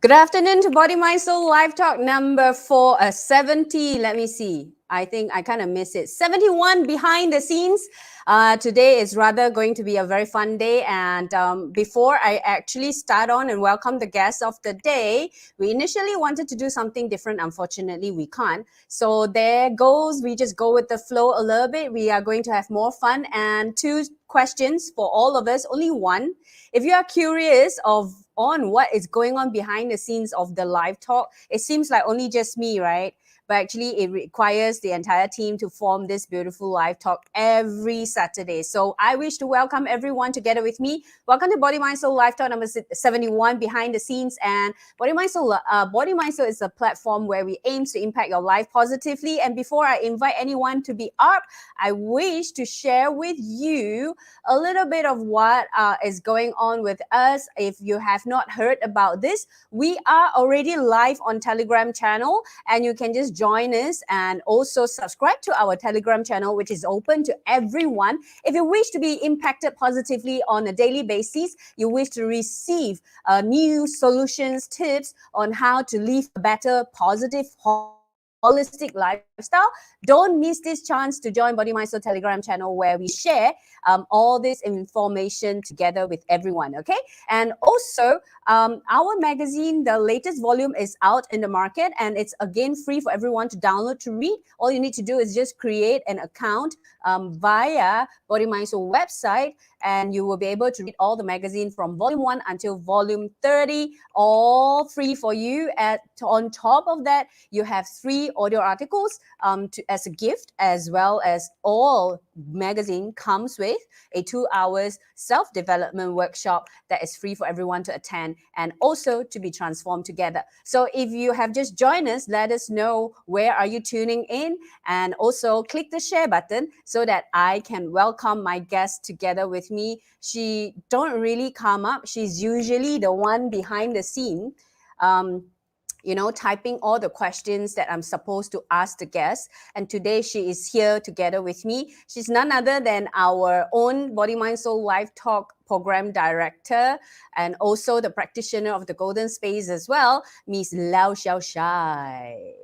Good afternoon to Body, Mind, Soul Live Talk number 70. Let me see. I think I kind of missed it. 71 behind the scenes. Today is rather going to be a very fun day. And before I actually start on and welcome the guest of the day, we initially wanted to do something different. Unfortunately, we can't. So there goes. We just go with the flow a little bit. We are going to have more fun and 2 questions for all of us. Only one. If you are curious on what is going on behind the scenes of the live talk, it seems like only just me, right? But actually it requires the entire team to form this beautiful live talk every Saturday. So I wish to welcome everyone together with me. Welcome to Body, Mind, Soul Live Talk number 71, behind the scenes. And Body, Mind, Soul is a platform where we aim to impact your life positively. And before I invite anyone to be up, I wish to share with you a little bit of what is going on with us. If you have not heard about this, we are already live on Telegram channel, and you can just join us and also subscribe to our Telegram channel, which is open to everyone. If you wish to be impacted positively on a daily basis, you wish to receive new solutions, tips on how to live a better, positive, holistic lifestyle, don't miss this chance to join Body, Mind, Soul Telegram channel, where we share all this information together with everyone, okay? And also, our magazine, the latest volume is out in the market, and it's again free for everyone to download to read. All you need to do is just create an account via Body, Mind, Soul website, and you will be able to read all the magazine from volume 1 until volume 30, all free for you. On top of that, you have 3 audio articles as a gift, as well as all magazine comes with a 2 hours self-development workshop that is free for everyone to attend and also to be transformed together. So if you have just joined us, let us know where are you tuning in, and also click the share button so that I can welcome my guest together with me. She don't really come up. She's usually the one behind the scene, typing all the questions that I'm supposed to ask the guests. And today she is here together with me. She's none other than our own Body, Mind, Soul Live Talk program director, and also the practitioner of the Golden Space as well, Miss Lau Xiaoshai.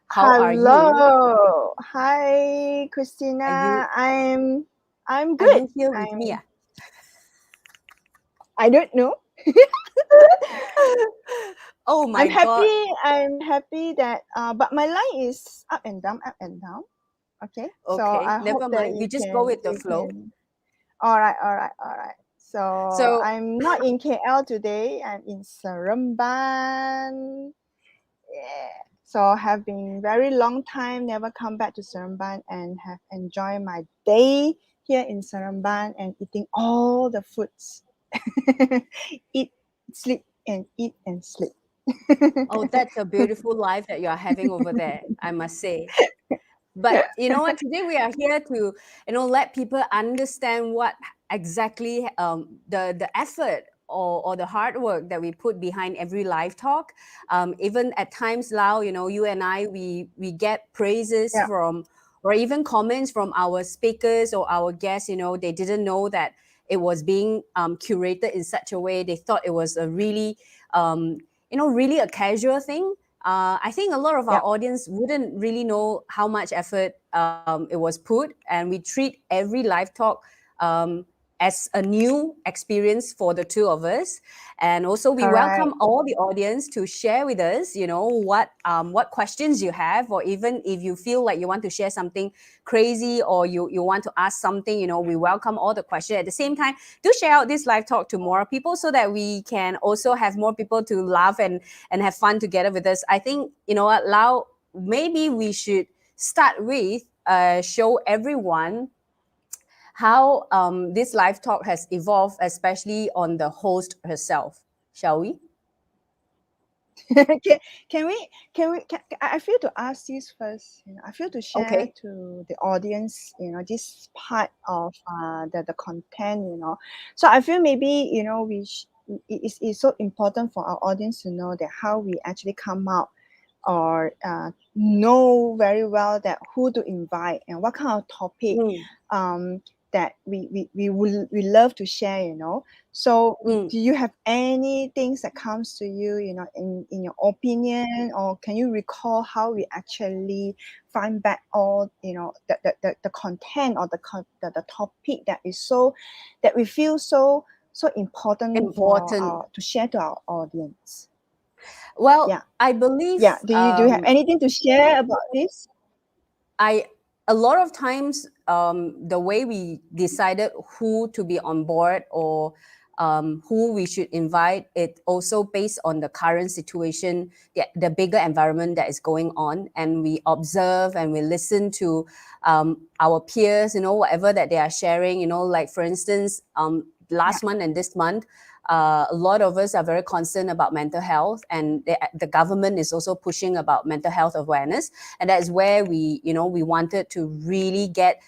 How are you? Hello. Hi, Christina. I'm good. Are you here with me? I don't know. Oh my God. I'm happy that but my line is up and down. Okay. So I Never hope mind. that We just go with the flow. All right. So I'm not in KL today. I'm in Seremban. Yeah. So have been very long time never come back to Seremban, and have enjoyed my day here in Seremban and eating all the foods. Eat, sleep, and eat and sleep. Oh, that's a beautiful life that you're having over there, I must say. But you know what? Today we are here to, let people understand what exactly the effort or the hard work that we put behind every live talk. Even at times, Lau, you and I, we get praises from, or even comments from our speakers or our guests. They didn't know that it was being curated in such a way. They thought it was a really, really a casual thing. I think a lot of our audience wouldn't really know how much effort it was put, and we treat every live talk as a new experience for the two of us. And also we welcome all the audience to share with us, what questions you have, or even if you feel like you want to share something crazy, or you want to ask something, we welcome all the questions. At the same time, do share out this live talk to more people so that we can also have more people to laugh and have fun together with us. I think, Lau, maybe we should start with show everyone how this live talk has evolved, especially on the host herself. Shall we? Can I feel to ask this first. I feel to share to the audience, this part of the content. So I feel maybe it's so important for our audience to know that how we actually come out, or know very well that who to invite and what kind of topic that we love to share, you know. So Mm. do you have any things that comes to you, you know, in your opinion, or can you recall how we actually find back all, you know, the content or the topic that is so, that we feel so important for Important. our to share to our audience? Well, Yeah. I believe Yeah. Do you have anything to share about this? I a lot of times the way we decided who to be on board or who we should invite, it also based on the current situation, the bigger environment that is going on, and we observe and we listen to our peers, you know, whatever that they are sharing, you know, like for instance, Yeah. last month and this month, a lot of us are very concerned about mental health, and the government is also pushing about mental health awareness, and that is where we, you know, we wanted to really get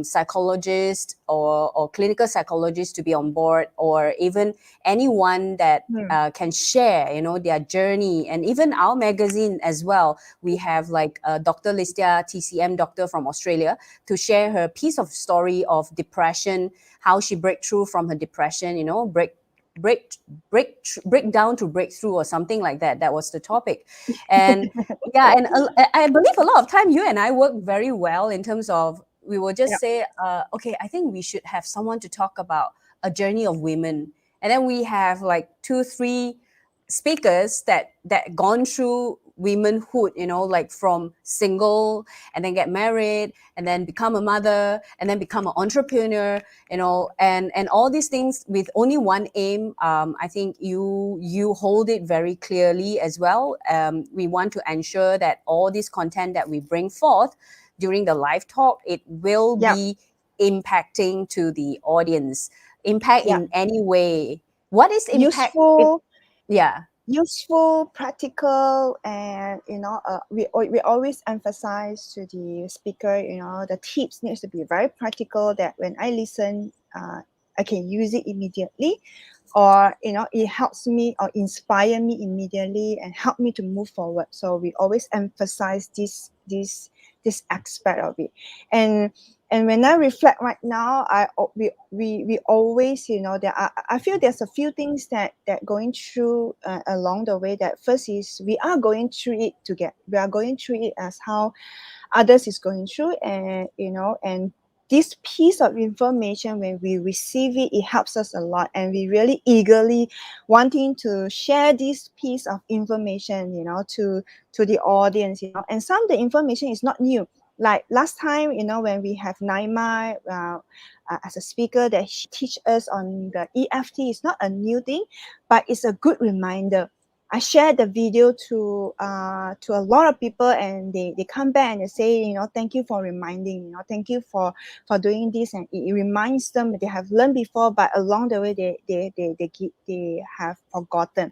psychologists or clinical psychologists to be on board, or even anyone that Hmm. can share, you know, their journey, and even our magazine as well. We have like Dr. Listia, TCM doctor from Australia, to share her piece of story of depression, how she break through from her depression, you know, break break down to breakthrough or something like that. That was the topic. And yeah, and I believe a lot of time you and I work very well in terms of we will just Yeah. say, okay, I think we should have someone to talk about a journey of women, and then we have like 2 3 speakers that gone through womanhood, you know, like from single and then get married and then become a mother and then become an entrepreneur, you know, and all these things with only one aim. I think you hold it very clearly as well. We want to ensure that all this content that we bring forth during the live talk, it will Yeah. be impacting to the audience, impact Yeah. in any way. What is impact? Useful, Yeah. practical, and you know, we always emphasize to the speaker, you know, the tips needs to be very practical, that when I listen, I can use it immediately, or you know, it helps me or inspire me immediately and help me to move forward. So we always emphasize this aspect of it. And when I reflect right now, we always, you know, I feel there's a few things that going through along the way. That first is we are going through it together. We are going through it as how others is going through, and you know, and this piece of information, when we receive it, it helps us a lot, and we really eagerly wanting to share this piece of information, you know, to the audience, you know. And some of the information is not new. Like last time, you know, when we have Naima as a speaker, that she teach us on the EFT, is not a new thing, but it's a good reminder. I shared the video to a lot of people, and they come back and they say, you know, thank you for reminding, you know, thank you for doing this, and it reminds them that they have learned before, but along the way they have forgotten.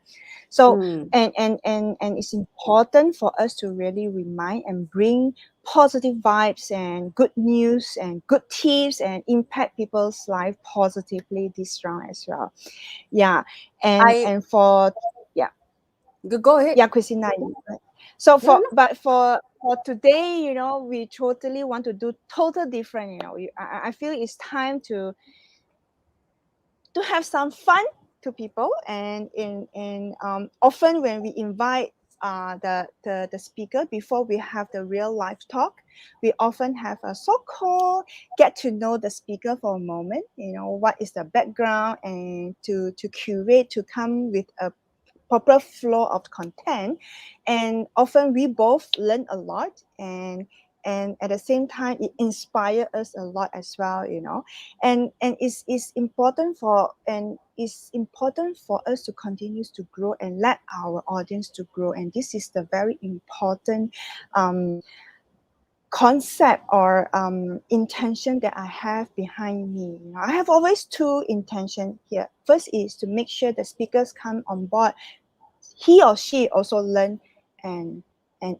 So Mm. and it's important for us to really remind and bring positive vibes and good news and good tips and impact people's life positively this round as well. Yeah. and I and for yeah. Go ahead. Yeah, Christina. So No, no, no. for today, you know, we totally want to do total different. You know, I feel it's time to have some fun to people, and often when we invite the speaker before we have the real live talk, we often have a so-called get to know the speaker for a moment, you know, what is the background, and to curate, to come with a proper flow of content. And often we both learn a lot, and at the same time it inspires us a lot as well, you know. And it's important for, and it's important for us to continue to grow and let our audience to grow. And this is the very important concept or intention that I have behind me. You know, I have always two intention here. First is to make sure the speakers come on board, he or she also learn and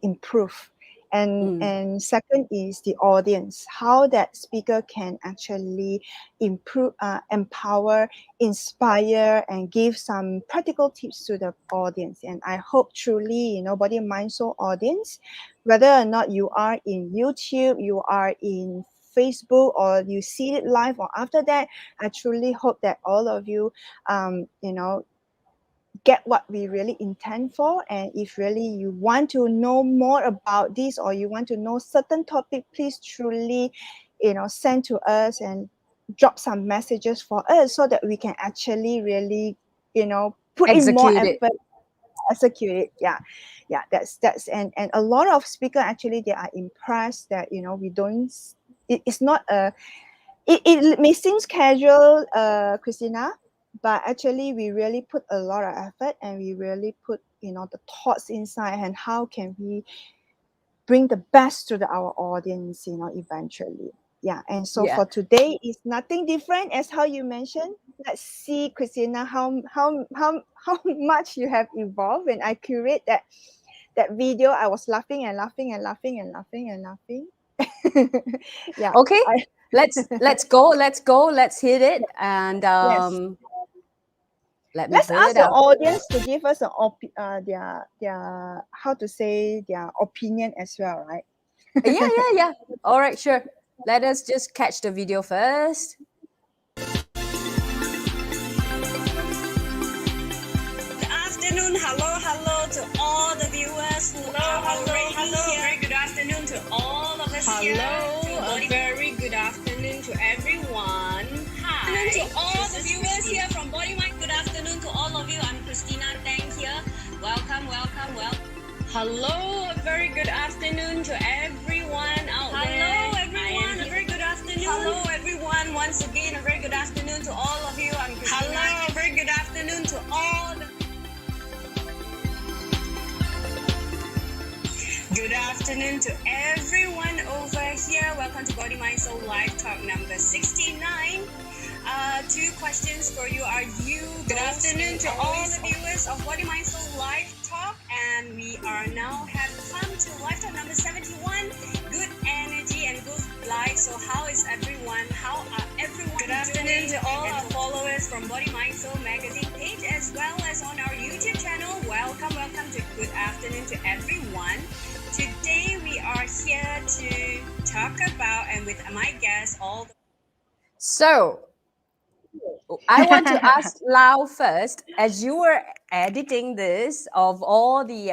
improve. Mm. And second is the audience, how that speaker can actually improve, empower, inspire, and give some practical tips to the audience. And I hope truly, you know, body mind soul audience, whether or not you are in YouTube, you are in Facebook or you see it live or after that, I truly hope that all of you, you know, get what we really intend for. And if really you want to know more about this or you want to know certain topic, please truly, you know, send to us and drop some messages for us so that we can actually really, you know, put in more Execute it. effort, execute it. Yeah, that's and a lot of speaker actually they are impressed that, you know, we don't, it's not a, it may seem casual, Christina, but actually we really put a lot of effort and we really put, you know, the thoughts inside and how can we bring the best to our audience, you know, eventually. Yeah, and so Yeah. for today is nothing different as how you mentioned. Let's see, Christina, how much you have evolved. When I curate that video, I was laughing and laughing and laughing and laughing and laughing. Yeah. Okay. Let's go. Let's hit it. And Yes. let me Let's pull ask it the out. audience to give us their how to say their opinion as well, right? Yeah. All right, sure. Let us just catch the video first. Good afternoon, hello to all the viewers who are already here. Very good afternoon to all of us here. Hello, a very good afternoon to everyone. Hi. Good afternoon to all the viewers here from Body Mind. Good afternoon to all of you. I'm Christina Teng here. Welcome. Hello, a very good afternoon to everyone out there. Hello everyone, a very good afternoon. Hello everyone, once again a very good afternoon to all of you. I'm Christina. Hello, a very good afternoon to all. Good afternoon to everyone over here. Welcome to Body Mind Soul Live Talk number 69. Two questions for you. Are you Good afternoon to all the viewers of Body Mind Soul Live Talk? And we are now have come to Live Talk number 71. Good energy and good life. So how is everyone? How are everyone Good afternoon doing? to all And our to followers from Body Mind Soul magazine page as well as on our YouTube channel. Welcome to good afternoon to everyone. Today we are here to talk about and with my guests all the So I want to ask Lau first, as you were editing this of all the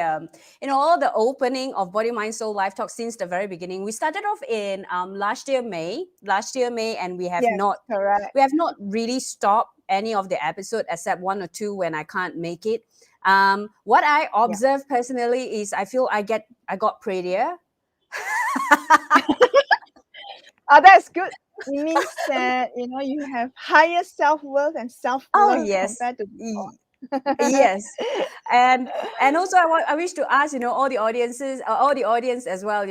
all the opening of Body Mind Soul Live Talk since the very beginning. We started off in last year May, and we have Yes, correct. really stopped any of the episode except one or two when I can't make it. What I observe personally is I feel I got prettier. Oh, that's good. It means that, you know, you have higher self-worth and Oh self-love yes. compared to before. Yes, and also I wish to ask, all the audiences, all the audience as well,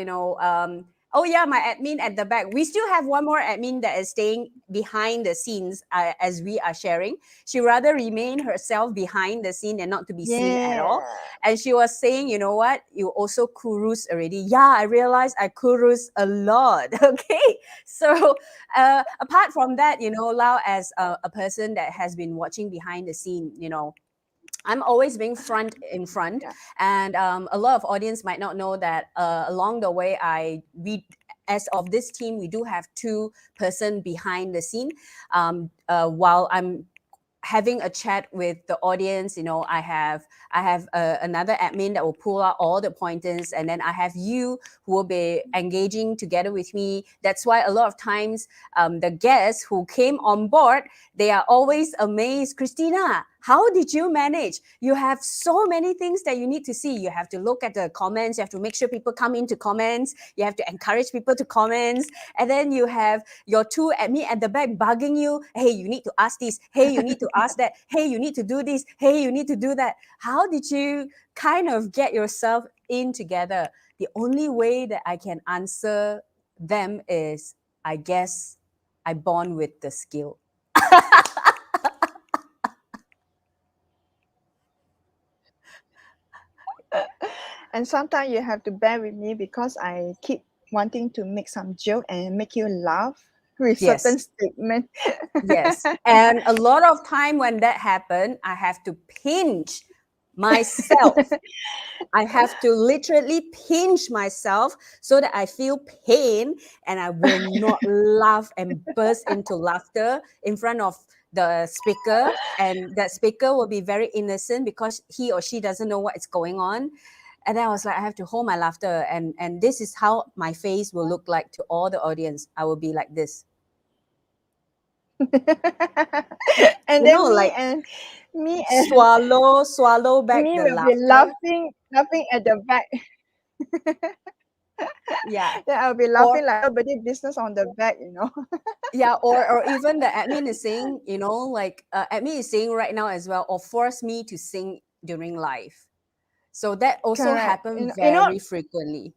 oh yeah, my admin at the back, we still have one more admin that is staying behind the scenes, as we are sharing. She rather remain herself behind the scene and not to be seen at all. And she was saying, you know what, you also kurus already. Yeah, I realized I kurus a lot. Okay, so apart from that, Lau, as a person that has been watching behind the scene, I'm always being in front, Yeah. and a lot of audience might not know that along the way, as of this team, we do have two person behind the scene. While I'm having a chat with the audience, I have another admin that will pull out all the pointers, and then I have you who will be engaging together with me. That's why a lot of times the guests who came on board, they are always amazed. Christina, how did you manage? You have so many things that you need to see. You have to look at the comments. You have to make sure people come into comments. You have to encourage people to comments. And then you have your two admin at the back bugging you. Hey, you need to ask this. Hey, you need to ask that. Hey, you need to do this. Hey, you need to do that. How did you kind of get yourself in together? The only way that I can answer them is, I guess, I born with the skill. And sometimes you have to bear with me because I keep wanting to make some joke and make you laugh with Yes. certain statement. Yes. And a lot of time when that happened, I have to pinch myself. I have to literally pinch myself so that I feel pain and I will not laugh and burst into laughter in front of the speaker. And that speaker will be very innocent because he or she doesn't know what is going on. And then I was like, I have to hold my laughter. And this is how my face will look like to all the audience. I will be like this. And You then know, like me and swallow back me the will be laughter. laughing at the back. Yeah. Then I'll be Or laughing like nobody business on the back, you know. yeah, or even the admin is saying, you know, like admin is saying right now as well, or force me to sing during live. So that also Correct. happened You know, very frequently.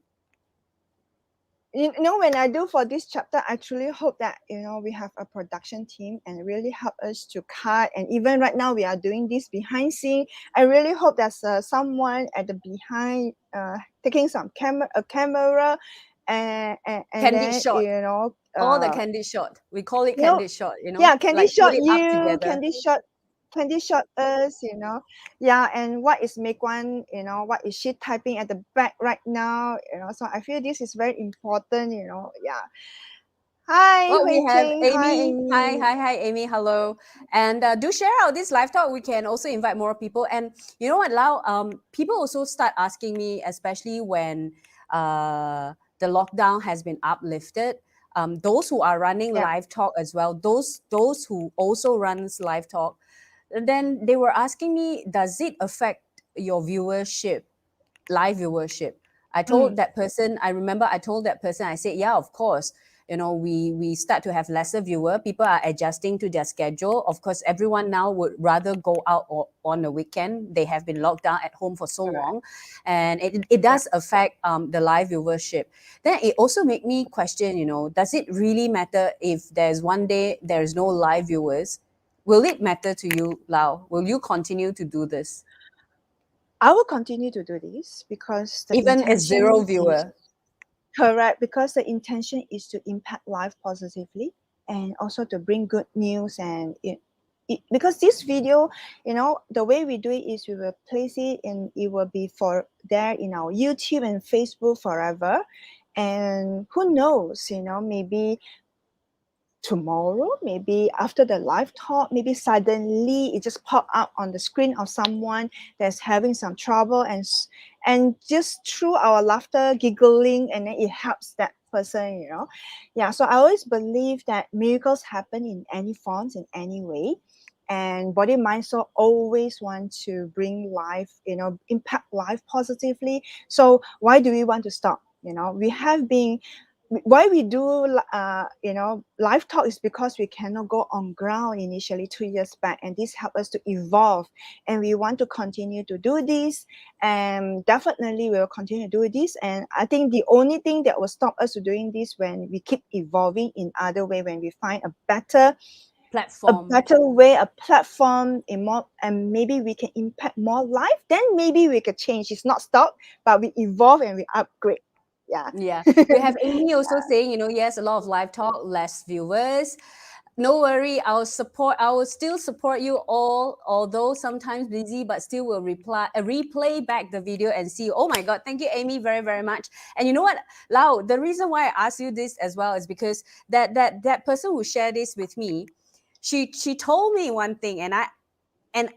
you know, when I do for this chapter, I truly hope that, you know, we have a production team and really help us to cut. And even right now, we are doing this behind scene. I really hope there's someone at the behind taking some camera, and Candid then, shot, you know, all the candid shot. We call it you know, candid shot, you know, yeah, can they like put shot it up you? together. Can they shot us? You know, yeah. And what is Meguan? You know, what is she typing at the back right now? You know, so I feel this is very important. You know, yeah. Hi, Well, we Hui have Ting. Hi, Amy. Amy. Hi, Amy. Hello. And do share out this live talk. We can also invite more people. And you know what, Lau? People also start asking me, especially when the lockdown has been uplifted. Those who are running Yeah. live talk as well, those who also runs live talk, then they were asking me, does it affect your viewership, live viewership? I told that person, I remember I told that person, I said, yeah, of course. You know, we start to have lesser viewer. People are adjusting to their schedule. Of course, everyone now would rather go out on the weekend. They have been locked down at home for so Correct. long. And it does affect the live viewership. Then it also made me question, you know, does it really matter if there's one day there's no live viewers? Will it matter to you, Lau? Will you continue to do this? I will continue to do this because the Even as zero intention is viewer? correct, because the intention is to impact life positively and also to bring good news. And because this video, you know, the way we do it is we will place it and it will be for there in our YouTube and Facebook forever. And who knows, you know, maybe tomorrow, maybe after the live talk, maybe suddenly it just pop up on the screen of someone that's having some trouble, and just through our laughter, giggling, and then it helps that person, you know. Yeah, so I always believe that miracles happen in any forms, in any way. And body mind soul always want to bring life, you know, impact life positively. So why do we want to stop? You know, we have been, why we do you know, live talk is because we cannot go on ground initially 2 years back, and this helped us to evolve, and we want to continue to do this, and definitely we will continue to do this. And I think the only thing that will stop us to doing this when we keep evolving in other way, when we find a better Platform. way, a platform, a more, and maybe we can impact more life, then maybe we could change. It's not stop, but we evolve and we upgrade. Yeah. Yeah. We have Amy also saying, you know, yes, a lot of live talk, less viewers. No worry, I will still support you all, although sometimes busy, but still will replay back the video and see. Oh my God, thank you, Amy, very, very much. And you know what, Lau, the reason why I asked you this as well is because that person who shared this with me, she told me one thing, and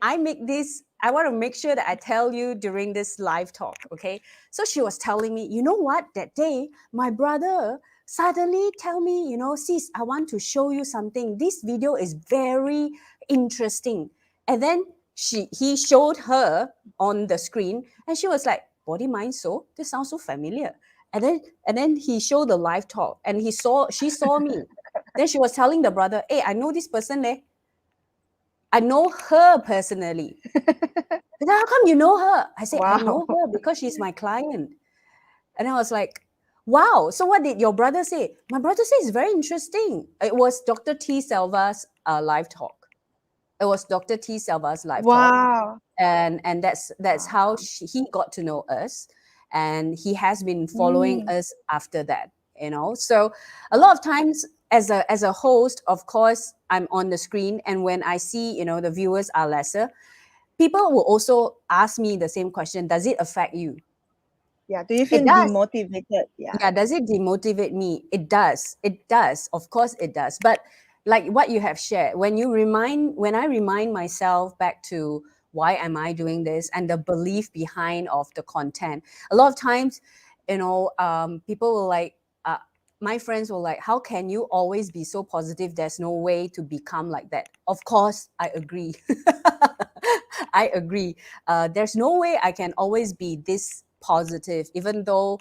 I make this, I want to make sure that I tell you during this live talk, okay? So she was telling me, you know what, that day, my brother suddenly tell me, you know, sis, I want to show you something. This video is very interesting. And then he showed her on the screen, and she was like, body, mind, soul, this sounds so familiar. And then he showed the live talk, and she saw me. Then she was telling the brother, hey, I know this person, leh. I know her personally. He said, how come you know her? I said, I know Wow. her because she's my client. And I was like, wow. So what did your brother say? My brother said it's very interesting. It was Dr. T. Selva's live talk. It was Dr. T. Selva's live talk. Wow. And that's how he got to know us. And he has been following us after that, you know. So a lot of times as a host, of course, I'm on the screen. And when I see, you know, the viewers are lesser, people will also ask me the same question. Does it affect you? Yeah. Do you It feel does. demotivated? Yeah. Yeah, does it demotivate me? It does. It does. Of course it does. But like what you have shared, when I remind myself back to why am I doing this and the belief behind of the content, a lot of times, people will like, my friends will like, how can you always be so positive? There's no way to become like that. Of course, I agree. I agree. There's no way I can always be this positive, even though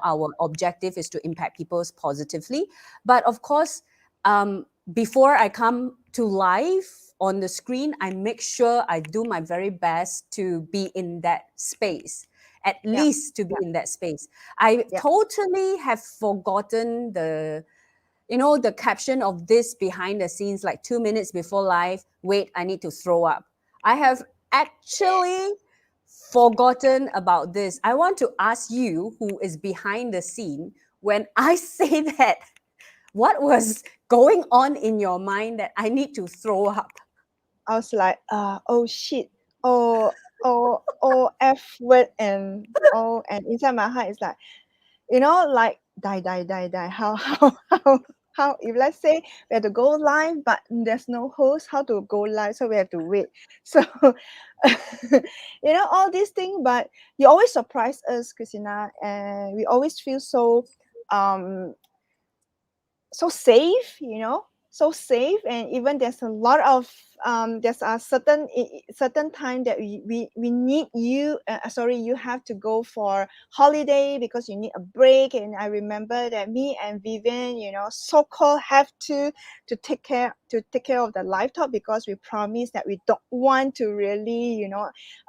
our objective is to impact people positively. But of course, before I come to life on the screen, I make sure I do my very best to be in that space, at Yeah. least to be in that space. I Yeah. totally have forgotten the caption of this behind the scenes, like 2 minutes before live. Wait, I need to throw up. I have actually forgotten about this. I want to ask you, who is behind the scene, when I say that, what was going on in your mind that I need to throw up? I was like, oh shit, oh F word, and inside my heart is like, like die. How if let's say we have to go live but there's no host, how to go live? So we have to wait. So all these things, but you always surprise us, Christina, and we always feel um so safe, so safe. And even there's a lot of there's a certain time that we need you, sorry, you have to go for holiday because you need a break. And I remember that me and Vivian, so-called have to take care of the live talk, because we promised that we don't want to really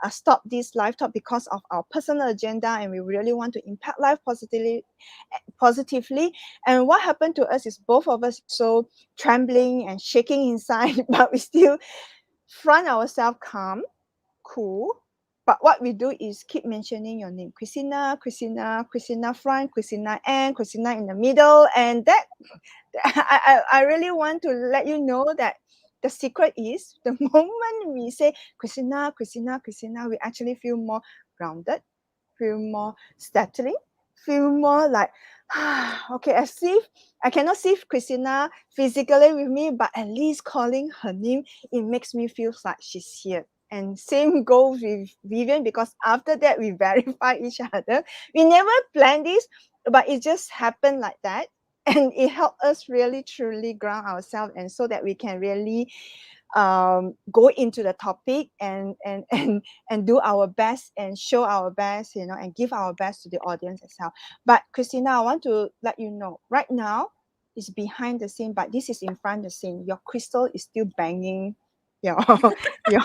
stop this live talk because of our personal agenda, and we really want to impact life positively. And what happened to us is both of us so trembling and shaking inside, but we still front ourselves calm, cool. But what we do is keep mentioning your name: Christina, front, Christina and Christina in the middle. And that I really want to let you know that the secret is the moment we say Christina, we actually feel more grounded, feel more steadily, feel more like, okay, as if I cannot see Christina physically with me, but at least calling her name, it makes me feel like she's here. And same goes with Vivian, because after that we verify each other. We never planned this, but it just happened like that. And it helped us really truly ground ourselves, and so that we can really go into the topic and do our best and show our best, and give our best to the audience as well. But Christina, I want to let you know right now is behind the scene, but this is in front of the scene. Your crystal is still banging. Your your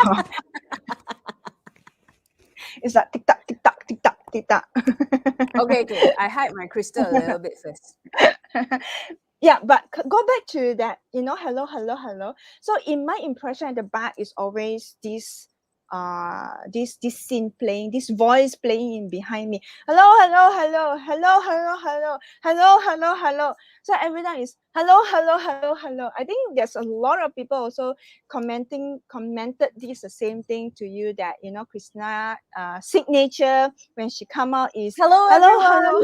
it's like tick tock, tick tock, tick tock, tick tock. Okay. I hide my crystal a little bit first. Yeah, but go back to that, hello. So in my impression at the back is always this scene playing, this voice playing in behind me. Hello. So every time is hello. I think there's a lot of people also commented this the same thing to you, that Krishna signature when she come out is Hello, everyone.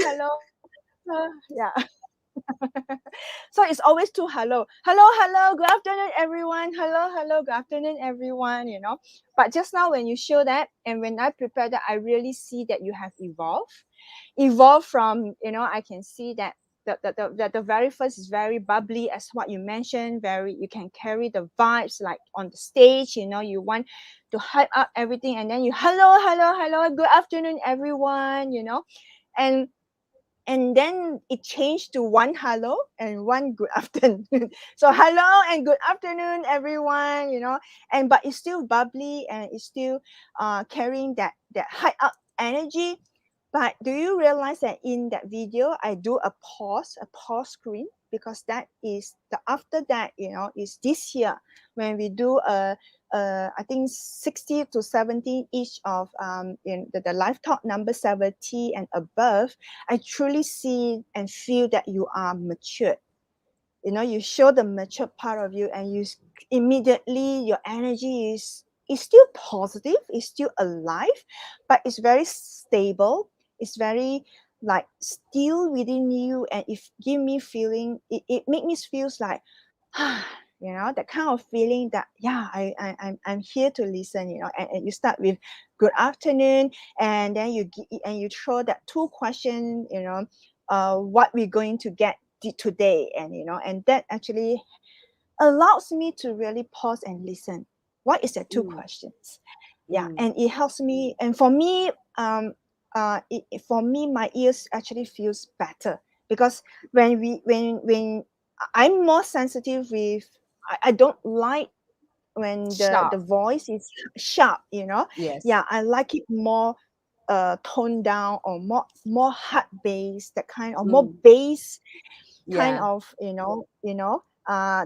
yeah. So it's always to hello, good afternoon everyone, hello, good afternoon everyone, But just now when you show that, and when I prepare that, I really see that you have evolved from, I can see that the very first is very bubbly, as what you mentioned, very, you can carry the vibes like on the stage, you want to hype up everything, and then you hello, good afternoon everyone, and then it changed to one hello and one good afternoon. So hello and good afternoon everyone, and but it's still bubbly, and it's still carrying that high up energy. But do you realize that in that video I do a pause screen, because that is the after that, is this year when we do I think 60 to 70 each of in the live talk number 70 and above. I truly see and feel that you are matured. You show the mature part of you, and immediately your energy is it's still positive, it's still alive, but it's very stable. It's very like still within you, and if give me feeling, it make me feels like you know, that kind of feeling that yeah, I'm here to listen, you know. And you start with good afternoon, and then and you throw that two question, you know, what we're going to get today, and you know, and that actually allows me to really pause and listen. What is the two Mm, questions? Yeah, mm. and it helps me. And for me, for me, my ears actually feels better, because when I'm more sensitive with, I don't like when Sharp. the voice is sharp. You know, Yes. yeah, I like it more toned down, or more hard bass, that kind of more Mm, bass kind yeah. of,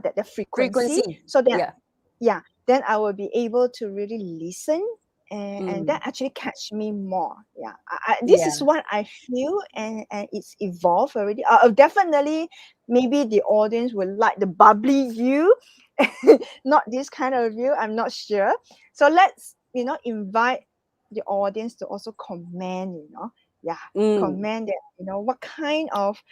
that the frequency, Frequency. so that Yeah. yeah, then I will be able to really listen, and that Mm, actually catch me more. Yeah, this is yeah. what I feel, and it's evolved already. Definitely, maybe the audience will like the bubbly you, not this kind of you. I'm not sure. So let's, invite the audience to also comment. Yeah, Mm. comment that, what kind of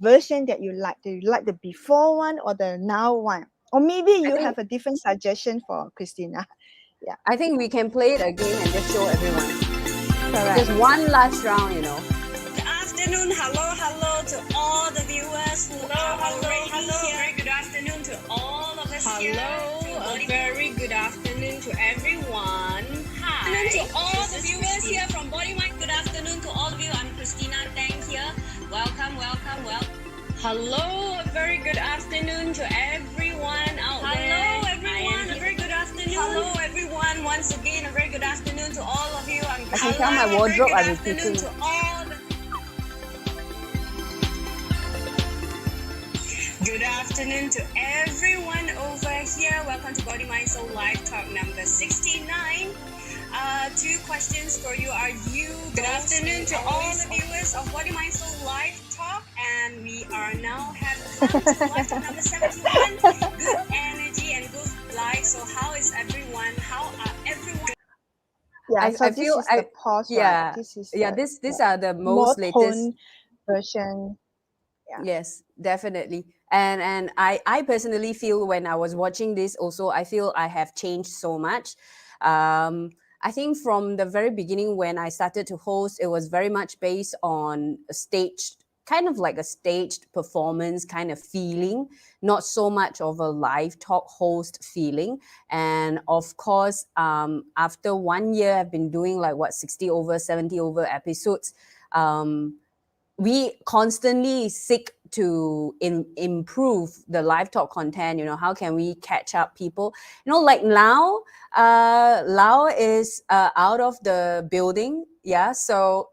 version that you like. Do you like the before one or the now one? Or maybe I you think have a different suggestion for Christina. Yeah, I think we can play it again and just show everyone. Just correct. one last round, you know. Good afternoon, hello to all the viewers who are already here. Very good afternoon to all of us here. Hello, a very good afternoon to everyone. Hi. Good afternoon to all the viewers here from Body Mind. Good afternoon to all of you. I'm Christina Teng here. Welcome. Hello, a very good afternoon to everyone out there. Hello everyone, a very good afternoon. Hello everyone, once again a very good afternoon to all of you. I can tell my wardrobe are repeating. To all Good afternoon to everyone over here. Welcome to Body Mind Soul Live Talk number 69. Two questions for you. Are you Good afternoon to all the viewers of Body Mind Soul Live Talk, and we are now have come to Live Talk number 71. Good energy and good life. So how is everyone? How are everyone? Yeah, so I this feel is the pause, right? yeah. This is Yeah, the these are the more most latest. tone version. Yeah. Yes, definitely. And I personally feel when I was watching this also, I feel I have changed so much. I think from the very beginning when I started to host, it was very much based on a staged, kind of like a staged performance kind of feeling, not so much of a live talk host feeling. And of course, after 1 year, I've been doing like what, 60 over, 70 over episodes. We constantly seek to improve the live talk content. How can we catch up people? Like now, Lao is out of the building. Yeah, so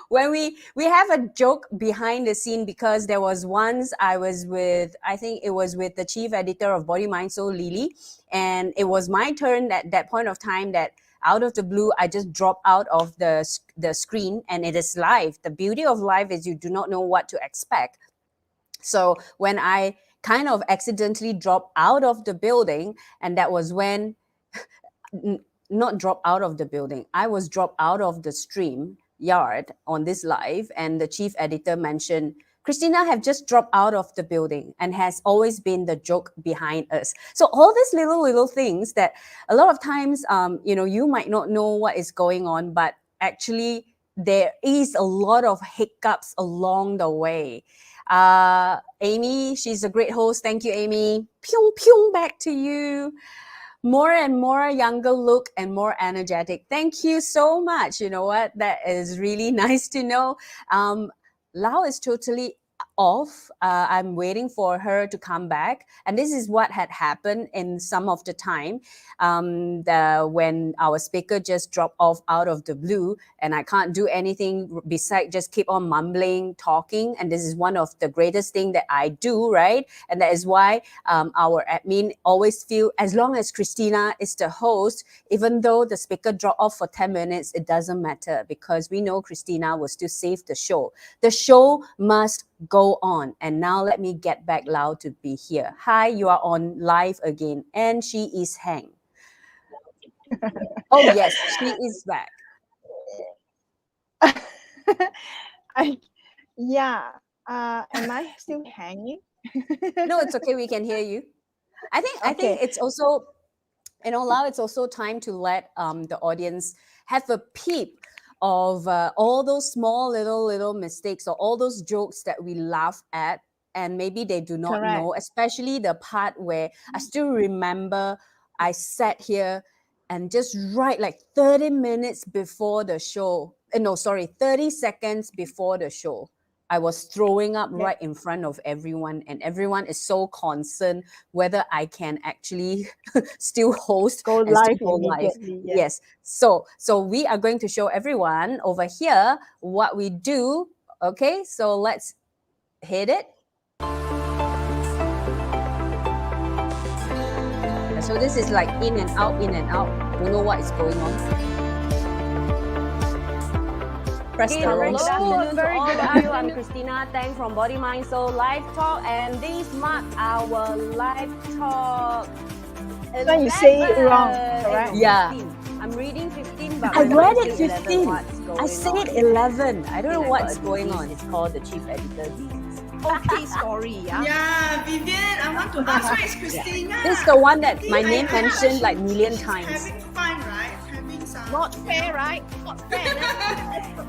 when we have a joke behind the scene, because there was once I was with, I think it was with the chief editor of Body Mind Soul, Lily, and it was my turn at that point of time that out of the blue I just dropped out of the screen, and it is live. The beauty of live is you do not know what to expect. So when I kind of accidentally dropped out of the building, and that was when not drop out of the building, I was dropped out of the stream yard on this live, and the chief editor mentioned Christina have just dropped out of the building and has always been the joke behind us. So all these little things that a lot of times, you might not know what is going on, but actually there is a lot of hiccups along the way. Amy, she's a great host. Thank you, Amy. Pyong pyong, back to you. More and more younger look and more energetic. Thank you so much. You know what? That is really nice to know. Lao is totally off. I'm waiting for her to come back. And this is what had happened in some of the time, when our speaker just dropped off out of the blue, and I can't do anything besides just keep on mumbling, talking. And this is one of the greatest thing that I do, right? And that is why our admin always feel, as long as Christina is the host, even though the speaker dropped off for 10 minutes, it doesn't matter, because we know Christina will still save the show. The show must go on. And now let me get back Lao to be here. Hi, you are on live again. And she is Hang. Oh yes, she is back. Am I still hanging? No, it's okay. We can hear you. I think Okay. it's also, Lau, it's also time to let the audience have a peep of all those small little mistakes or all those jokes that we laugh at, and maybe they do not Correct. know, especially the part where I still remember I sat here and just right like 30 minutes before the show, 30 seconds before the show, I was throwing up Yeah. right in front of everyone, and everyone is so concerned whether I can actually still host Go and live still go live. immediately. Yes. So we are going to show everyone over here what we do. Okay, so let's hit it. So this is like in and out, in and out. Don't know what is going on. Press the wrong Hello, screen. very good afternoon. I'm Christina, Teng from Body, Mind, Soul LiveTalk, and these mark our LiveTalk. So you say it wrong, correct? Yeah. 15. I'm reading 15, but I my read mind it says 15. 11. What's going I said on? 11. I don't know I what's got going disease. on. It's called the chief editor disease. Okay, sorry, yeah. Yeah, Vivian, I want to ask, where is Christina? This is the one that my I- name I- mentioned like million she's times. Having fun, right? Having some. Not fair, right? Not fair.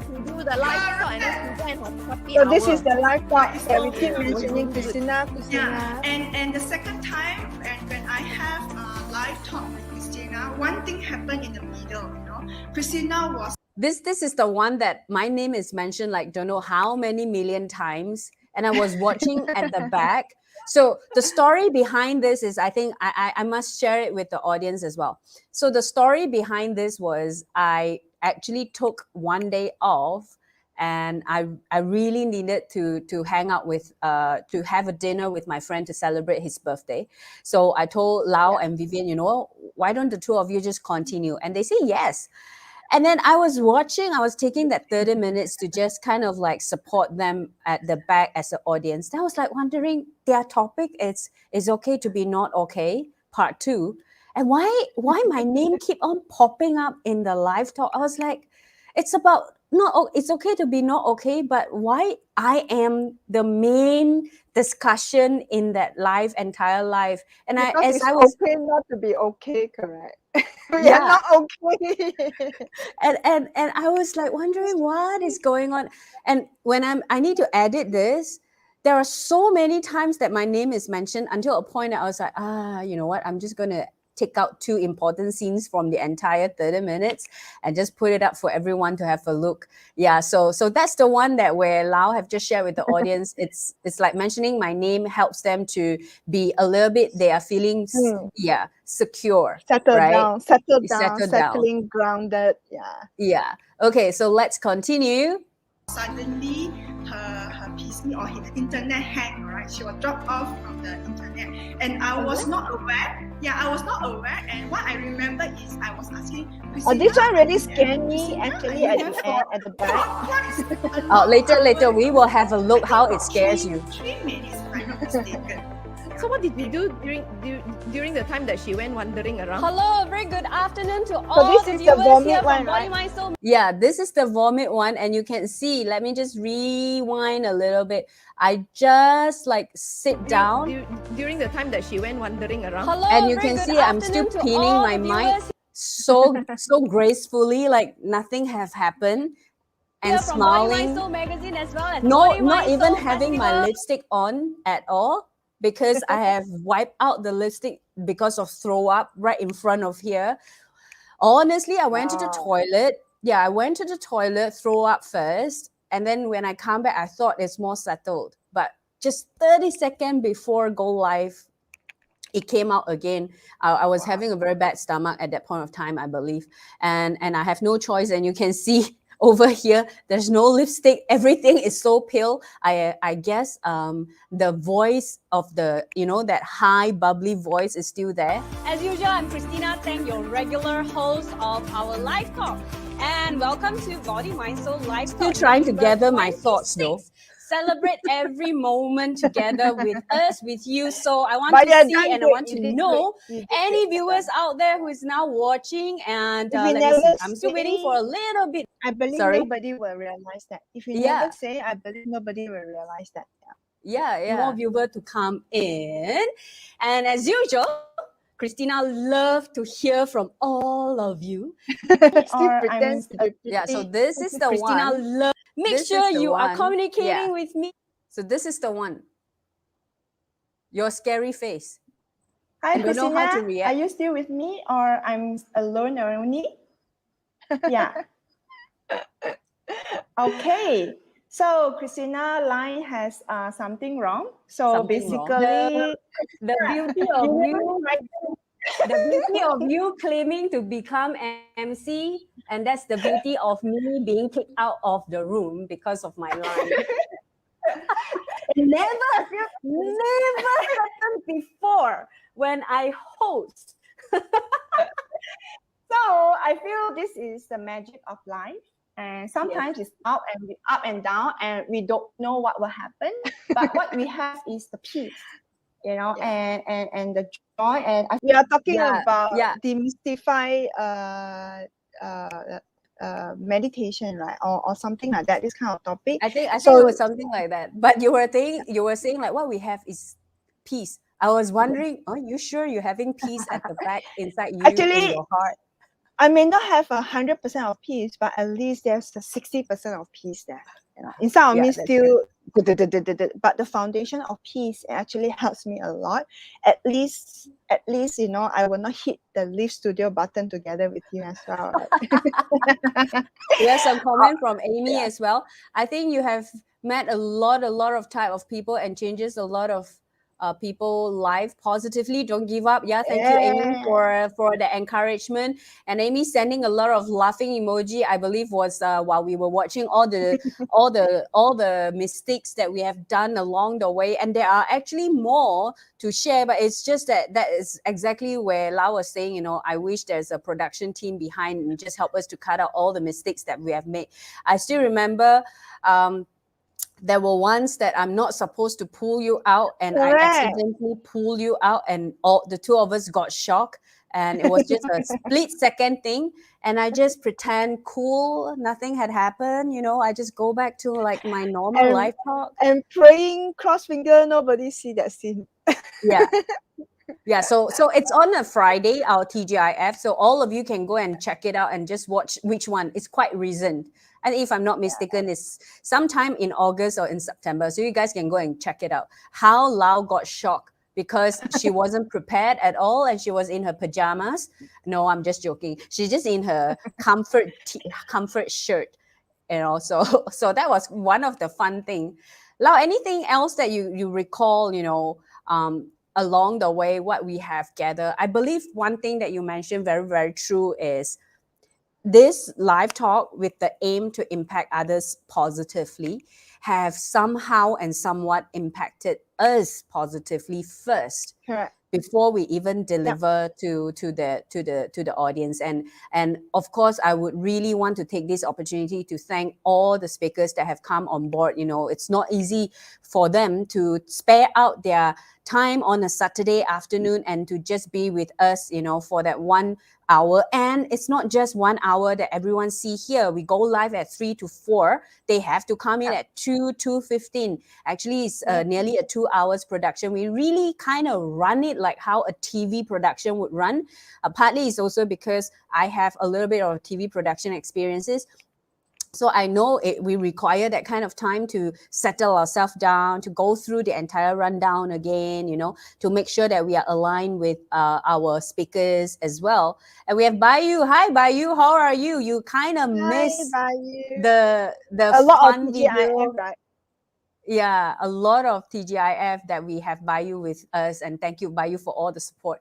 To do the live talk and then present for 40 So hours. this is the live talk that we keep Yeah. mentioning, Christina. Yeah, and the second time, when I have a live talk with Christina, one thing happened in the middle. Christina was. This is the one that my name is mentioned like don't know how many million times, and I was watching at the back. So the story behind this is, I think I must share it with the audience as well. So the story behind this was I actually took one day off, and I really needed to hang out with to have a dinner with my friend to celebrate his birthday. So I told Lau and Vivian, why don't the two of you just continue? And they say yes. And then I was taking that 30 minutes to just kind of like support them at the back as an audience. Then I was like wondering, their topic is okay to be not okay, part 2. And why my name keep on popping up in the live talk? I was like, it's okay to be not okay, but why I am the main discussion in that entire live. And Because I was okay not to be okay, correct? We Yeah. are not okay. and I was like wondering what is going on. And when I need to edit this, there are so many times that my name is mentioned until a point that I was like, you know what? I'm just gonna take out 2 important scenes from the entire 30 minutes and just put it up for everyone to have a look. Yeah, so that's the one that where Lau have just shared with the audience. It's like mentioning my name helps them to be a little bit, they are feeling secure. Settled right? down, settling, grounded. Yeah. Okay, so let's continue. Suddenly, her PC or her internet hang, right? She was dropped off from the internet, and I was not aware. Yeah, I was not aware. And what I remember is I was asking. This one really scared me actually at the end, at the back. Later we will have a look how it scares you. 3 minutes, if I'm not mistaken. So what did you do during the time that she went wandering around? Hello, very good afternoon to all this the is the viewers vomit here one, from Body, right? Mind, Soul. Yeah, this is the vomit one, and you can see, let me just rewind a little bit. I just like sit down. During the time that she went wandering around. Hello, And you very can good see I'm still afternoon to pinning all my the mic viewers so gracefully, like nothing have happened, and here from Body, Mind, smiling. Soul magazine, as well as No, Body, not Mind, even Soul having my Festival. lipstick on at all, because I have wiped out the lipstick because of throw up right in front of here. Honestly, I went to the toilet. Yeah, I went to the toilet, throw up first. And then when I come back, I thought it's more settled. But just 30 seconds before go live, it came out again. I was having a very bad stomach at that point of time, I believe. And I have no choice. And you can see over here, there's no lipstick. Everything is so pale. I guess the voice of the, that high bubbly voice is still there. As usual, I'm Christina Teng, your regular host of our LiveTalk. And welcome to Body, Mind, Soul LiveTalk. Still trying to number gather my thoughts, though. 26. celebrate every moment together with us, with you. So I want But to you see done and I great. want You to did know great. You did any great. viewers out there who is now watching. And If you let me never see. I'm still waiting for say, a little bit. I believe Sorry. nobody will realize that. If you Yeah. never say, I believe nobody will realize that. Yeah. More viewer to come in. And as usual, Christina love to hear from all of you. Still pretends. Yeah, so this is the Christina one. Make This sure is the you are one. communicating with me. So this is the one. Your scary face. Hi, I don't know how to Christina. react. Are you still with me or I'm alone only? Yeah. Okay. So Christina line has something wrong. So Something wrong. basically, The beauty of you, the beauty of you claiming to become MC, and that's the beauty of me being kicked out of the room because of my line. It never happened before when I host. so I feel this is the magic of life. And sometimes it's up and down, and we don't know what will happen. But what we have is the peace, and the joy. And we are talking about demystify meditation, right, or something like that. This kind of topic. I think it was something like that. But you were saying like what we have is peace. I was wondering, are you sure you're having peace at the back inside you Actually, in your heart? I may not have 100% of peace, but at least there's a 60% of peace there. Inside of me still, but the foundation of peace actually helps me a lot. At least, I will not hit the Live Studio button together with you as well. Right? We have some comment from Amy as well. I think you have met a lot of type of people and changes a lot of people life positively. Don't give up. Thank you, Amy, for the encouragement. And Amy sending a lot of laughing emoji. I believe was while we were watching all the mistakes that we have done along the way. And there are actually more to share, but it's just that is exactly where Lau was saying, I wish there's a production team behind and just help us to cut out all the mistakes that we have made. I still remember there were ones that I'm not supposed to pull you out, and I accidentally pull you out, and all the two of us got shocked, and it was just a split second thing, and I just pretend cool, nothing had happened. I just go back to like my normal live talk and praying cross finger nobody see that scene. So it's on a Friday, our TGIF, so all of you can go and check it out and just watch which one. It's quite recent. And if I'm not mistaken, it's sometime in August or in September. So you guys can go and check it out. How Lau got shocked because she wasn't prepared at all and she was in her pajamas. No, I'm just joking. She's just in her comfort shirt. So that was one of the fun thing. Lau, anything else that you recall, along the way, what we have gathered? I believe one thing that you mentioned very, very true is this live talk with the aim to impact others positively have somehow and somewhat impacted us positively first. Correct. Before we even deliver to the audience. And of course, I would really want to take this opportunity to thank all the speakers that have come on board. It's not easy for them to spare out their time on a Saturday afternoon and to just be with us, for that 1 hour. And it's not just 1 hour that everyone see here. We go live at 3 to 4. They have to come in at 2:15. Actually, it's nearly a 2 hours production. We really kind of run it like how a TV production would run. Partly it's also because I have a little bit of TV production experiences. So I know we require that kind of time to settle ourselves down, to go through the entire rundown again, to make sure that we are aligned with our speakers as well. And we have Bayu. Hi, Bayu. How are you? You kind of missed the a lot fun of video. TGIF, right? Yeah, a lot of TGIF that we have Bayu with us. And thank you, Bayu, for all the support.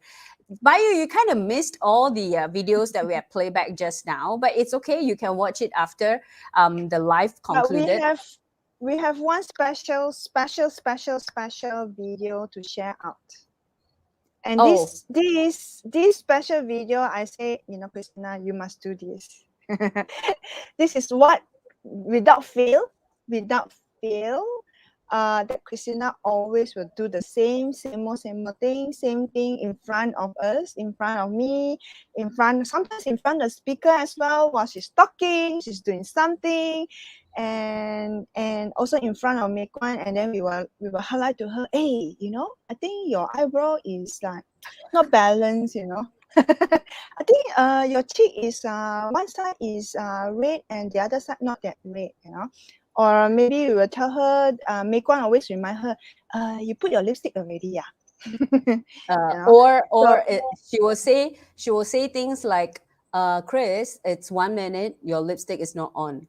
Bayu, you kind of missed all the videos that we have played back just now, but it's okay. You can watch it after the live concluded. But we have one special video to share out. And this special video, I say, Christina, you must do this. This is what, without fail, that Christina always will do the same old thing, same thing in front of us, in front of me, sometimes in front of the speaker as well, while she's talking, she's doing something, and also in front of Meikwan, and then we will highlight to her, hey, I think your eyebrow is like not balanced, I think your cheek is one side is red and the other side not that red, Or maybe we will tell her, Meikwan always remind her, you put your lipstick already, yeah. She will say things like, Chris, it's 1 minute, your lipstick is not on.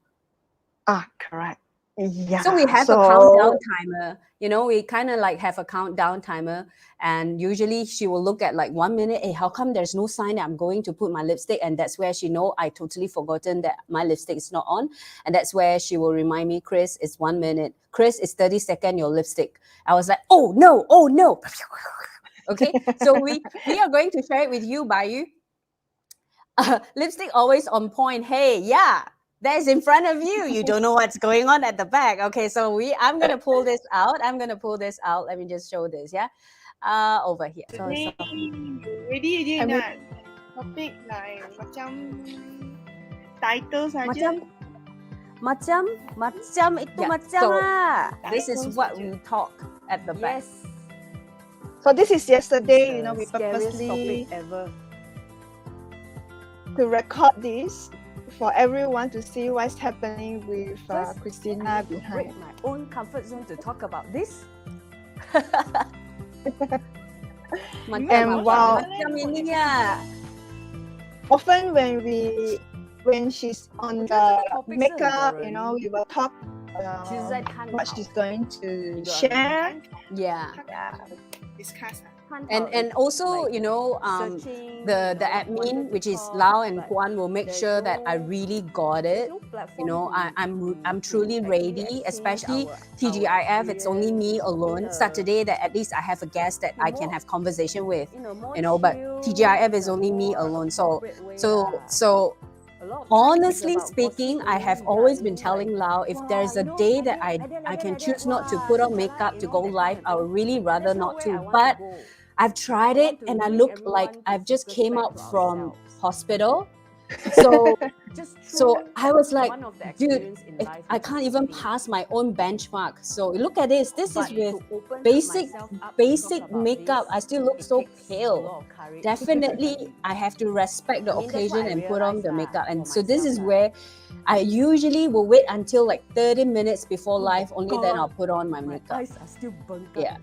Correct. Yeah. So we have a countdown timer. We kind of like have a countdown timer, and usually she will look at like 1 minute. Hey, how come there's no sign that I'm going to put my lipstick? And that's where she know I totally forgotten that my lipstick is not on. And that's where she will remind me, Chris, it's 1 minute. Chris, it's 30 seconds, your lipstick. I was like, oh no. Okay, so we are going to share it with you, Bayu. Lipstick always on point. Hey, yeah. That is in front of you. You don't know what's going on at the back. Okay, so I'm gonna pull this out. Let me just show this. Yeah, over here. Ready je nak topik lain macam title saja. Macam itu macam lah. This is what we talk at the back. Yes. So this is yesterday. We Scariest purposely topic ever. to record this for everyone to see what's happening with Christina behind. Break my own comfort zone to talk about this. And wow, often when she's on the makeup, we will talk what she's going to share. Yeah. Discuss. And also, the admin, which is Lau and Kwan, will make sure that I really got it. I'm truly ready, especially TGIF. It's only me alone. Saturday, that at least I have a guest that I can have conversation with. But TGIF is only me alone. So honestly speaking, I have always been telling Lau, if there's a day that I can choose not to put on makeup to go live, I would really rather not to. But I've tried it and I look like I've just came out from hospital. So I was like, dude, I can't even pass my own benchmark. So look at this. This is with basic makeup. I still look so pale. Definitely, I have to respect the occasion and put on the makeup. And so this is where I usually will wait until like 30 minutes before live. Only then I'll put on my makeup. My eyes are still burnt. Yeah.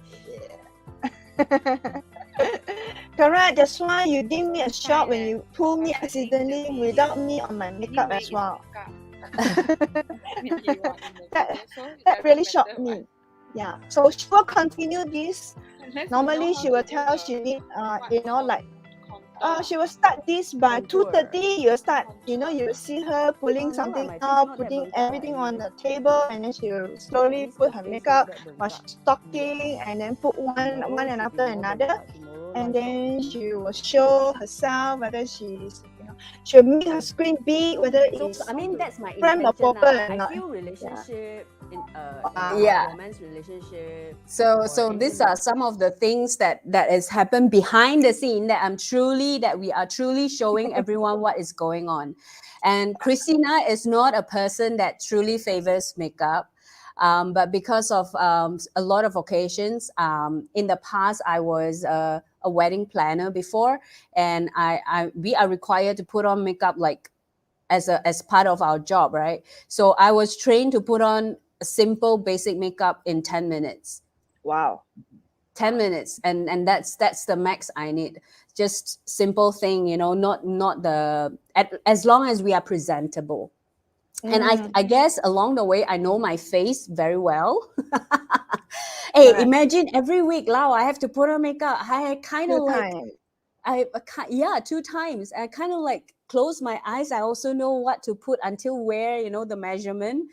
Correct. That's why you give me a shock when you pull me accidentally without me on my makeup as well. that really shocked me. Yeah. So she will continue this. Normally she will tell she need she will start this by 2:30. You'll start, you will see her pulling something out, putting everything on the table, and then she will slowly put her makeup while she's talking, and then put one and after another, and then she will show herself whether she's, she'll make her screen big, whether it's that's my frame or intention purple now. or not. I feel relationship in romance relationship. So these are some of the things that has happened behind the scene that we are truly showing everyone what is going on. And Christina is not a person that truly favors makeup. But because of a lot of occasions, in the past I was a wedding planner before, and we are required to put on makeup like as part of our job, right? So I was trained to put on a simple basic makeup in 10 minutes. Wow. 10 minutes, and that's the max I need. Just simple thing, not as long as we are presentable. And I guess along the way, I know my face very well. Hey, right. Imagine every week, Lau, I have to put on makeup. I kind of like, 2 times. I kind of like close my eyes. I also know what to put until where, the measurement.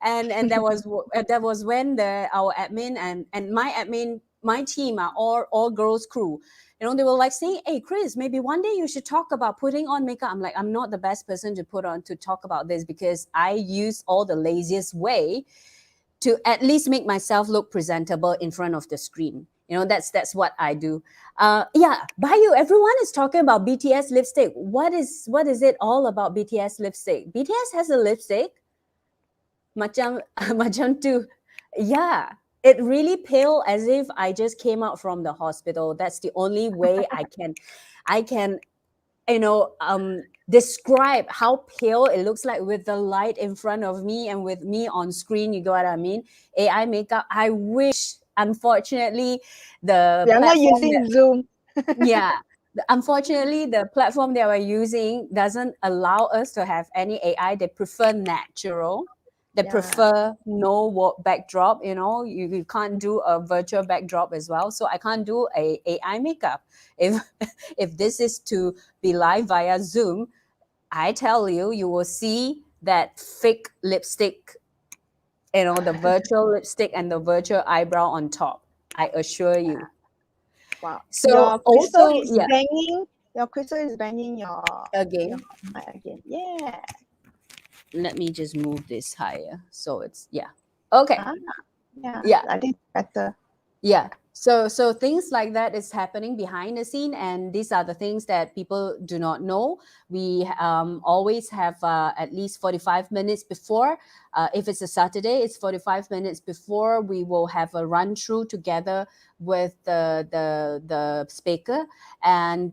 And that was when our admin and my admin, my team are all girls crew. They were like saying, hey, Chris, maybe one day you should talk about putting on makeup. I'm like, I'm not the best person to talk about this, because I use all the laziest way to at least make myself look presentable in front of the screen. That's what I do. Yeah, Bayu, everyone is talking about BTS lipstick. What is it all about BTS lipstick? BTS has a lipstick. Macam macam tu. Yeah. It really pale as if I just came out from the hospital. That's the only way I can describe how pale it looks like with the light in front of me and with me on screen. You get what I mean? AI makeup. I wish, unfortunately, the We are not platform using Zoom. yeah. Unfortunately, the platform that we're using doesn't allow us to have any AI. They prefer natural. They Yeah. prefer no work backdrop. You can't do a virtual backdrop as well. So I can't do a AI makeup. If if this is to be live via Zoom, I tell you, you will see that fake lipstick, the virtual lipstick and the virtual eyebrow on top. I assure you. Wow. So Your crystal also, is yeah, banging. Your crystal is banging your again, mic again. Yeah. let me just move this higher. So it's, yeah. Okay. Yeah. Yeah. I think better. Yeah. So things like that is happening behind the scene, and these are the things that people do not know. We always have at least 45 minutes before. If it's a Saturday, it's 45 minutes before. We will have a run through together with the speaker, and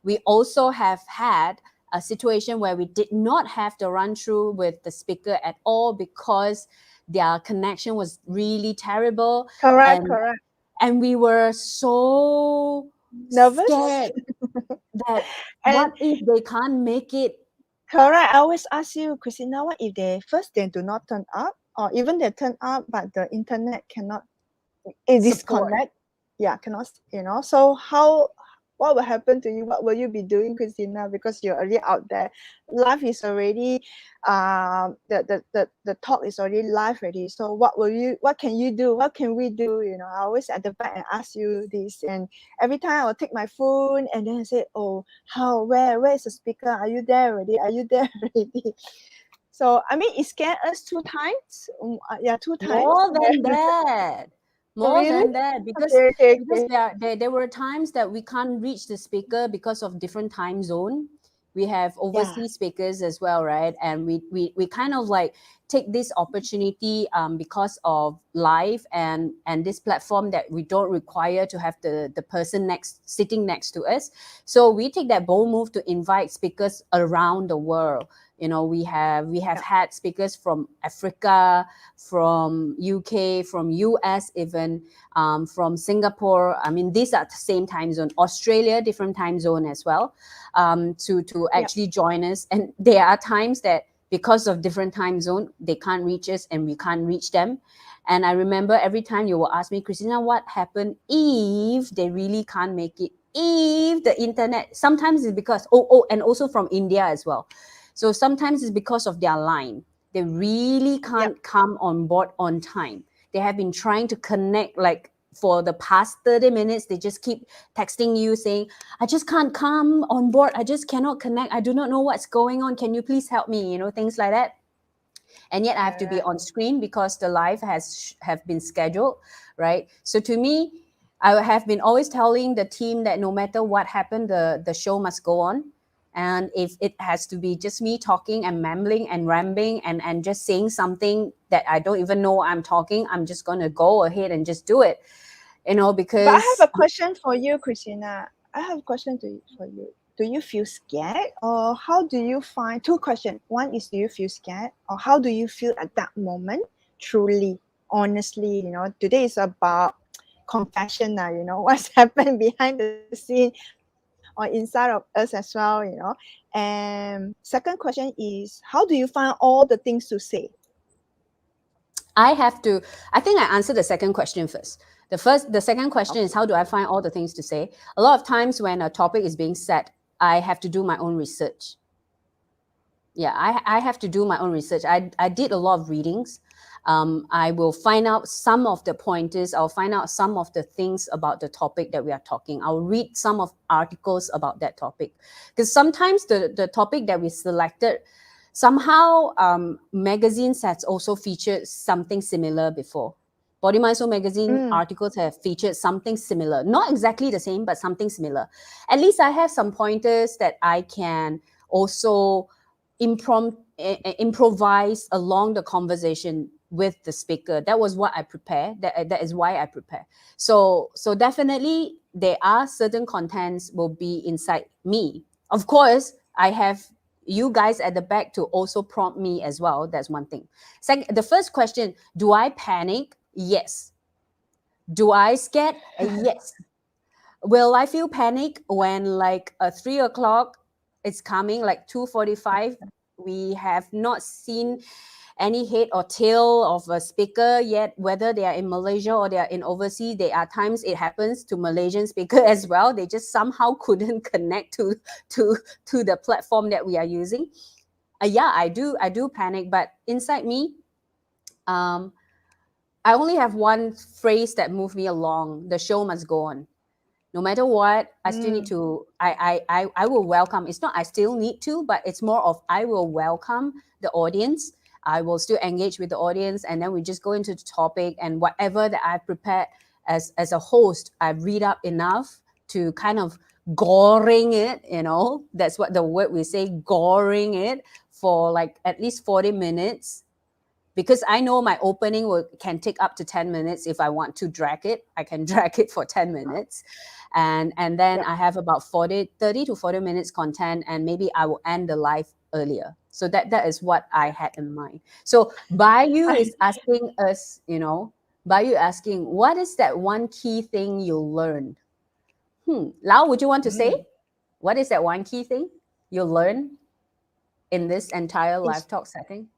we also have had a situation where we did not have the run through with the speaker at all because their connection was really terrible. Correct. Correct. And we were so Nervous. scared that And what if they can't make it? correct. I always ask you, Christina, what if they do not turn up, or even they turn up but the internet cannot disconnect? Yeah, cannot. So what will happen to you? What will you be doing, Christina? Because you're already out there. Live is already the talk is already live already. So what can you do? What can we do? I always at the back and ask you this, and every time I will take my phone and then I say, oh, where is the speaker? Are you there already? Are you there already? So I mean, it scared us 2 times. Yeah, 2 times. More than that. More Really? than that, because Okay. there were times that we can't reach the speaker because of different time zone. We have overseas speakers as well, right? And we kind of like take this opportunity because of live and this platform that we don't require to have the person sitting next to us. So we take that bold move to invite speakers around the world. We have had speakers from Africa, from UK, from US, even from Singapore. I mean, these are the same time zone. Australia, different time zone as well, to actually join us. And there are times that because of different time zone, they can't reach us and we can't reach them. And I remember every time you will ask me, Christina, what happened if they really can't make it? If the internet, sometimes it's because, and also from India as well. So sometimes it's because of their line. They really can't come on board on time. They have been trying to connect like for the past 30 minutes. They just keep texting you saying, I just can't come on board. I just cannot connect. I do not know what's going on. Can you please help me? Things like that. And yet I have to be on screen because the live have been scheduled, right? So to me, I have been always telling the team that no matter what happened, the show must go on. And if it has to be just me talking and mumbling and rambling and just saying something that I don't even know I'm talking, I'm just going to go ahead and just do it, because... But I have a question for you, Christina. I have a question for you. Do you feel scared, or how do you find... Two questions. One is, do you feel scared, or how do you feel at that moment? Truly, honestly, today is about confession now, what's happened behind the scene or inside of us as well, And second question is, how do you find all the things to say? I think I answered the second question first. The second question is, how do I find all the things to say? A lot of times when a topic is being said, I have to do my own research. Yeah, I have to do my own research. I did a lot of readings. I will find out some of the pointers. I'll find out some of the things about the topic that we are talking. I'll read some of articles about that topic. Because sometimes the topic that we selected somehow magazines has also featured something similar before. Body Mind Soul magazine articles have featured something similar, not exactly the same, but something similar. At least I have some pointers that I can also improvise along the conversation with the speaker. That was what I prepare. That is why I prepare. So definitely there are certain contents will be inside me. Of course, I have you guys at the back to also prompt me as well. That's one thing. Second, the first question, do I panic? Yes. Do I scared? Yes. Will I feel panic when like 3 o'clock it's coming, like 2:45? We have not seen any head or tail of a speaker yet, whether they are in Malaysia or they are in overseas. There are times it happens to Malaysian speaker as well. They just somehow couldn't connect to the platform that we are using. Yeah, I do panic, but inside me, I only have one phrase that moved me along: the show must go on. No matter what, I still need to, I will welcome. It's not I still need to, but it's more of I will welcome the audience. I will still engage with the audience, and then we just go into the topic, and whatever that I've prepared as a host, I read up enough to kind of goring it, that's what the word we say, goring it for like at least 40 minutes. Because I know my opening can take up to 10 minutes. If I want to drag it, I can drag it for 10 minutes. And then I have about 30 to 40 minutes content, and maybe I will end the live earlier. So that is what I had in mind. So Bayu is asking us, Bayu asking, what is that one key thing you learned? Lau, would you want to say? What is that one key thing you learned in this entire LiveTalk setting?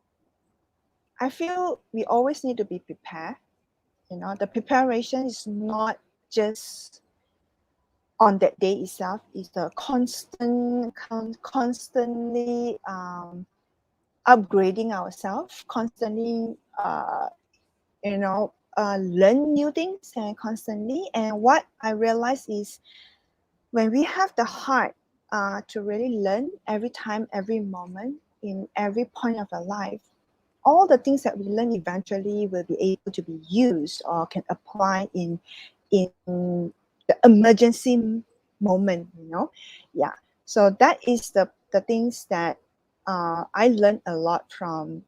I feel we always need to be prepared. The preparation is not just on that day itself. It's the constantly upgrading ourselves, constantly learn new things and constantly. And what I realize is when we have the heart to really learn every time, every moment, in every point of our life, all the things that we learn eventually will be able to be used or can apply in the emergency moment, Yeah. So that is the things that I learned a lot from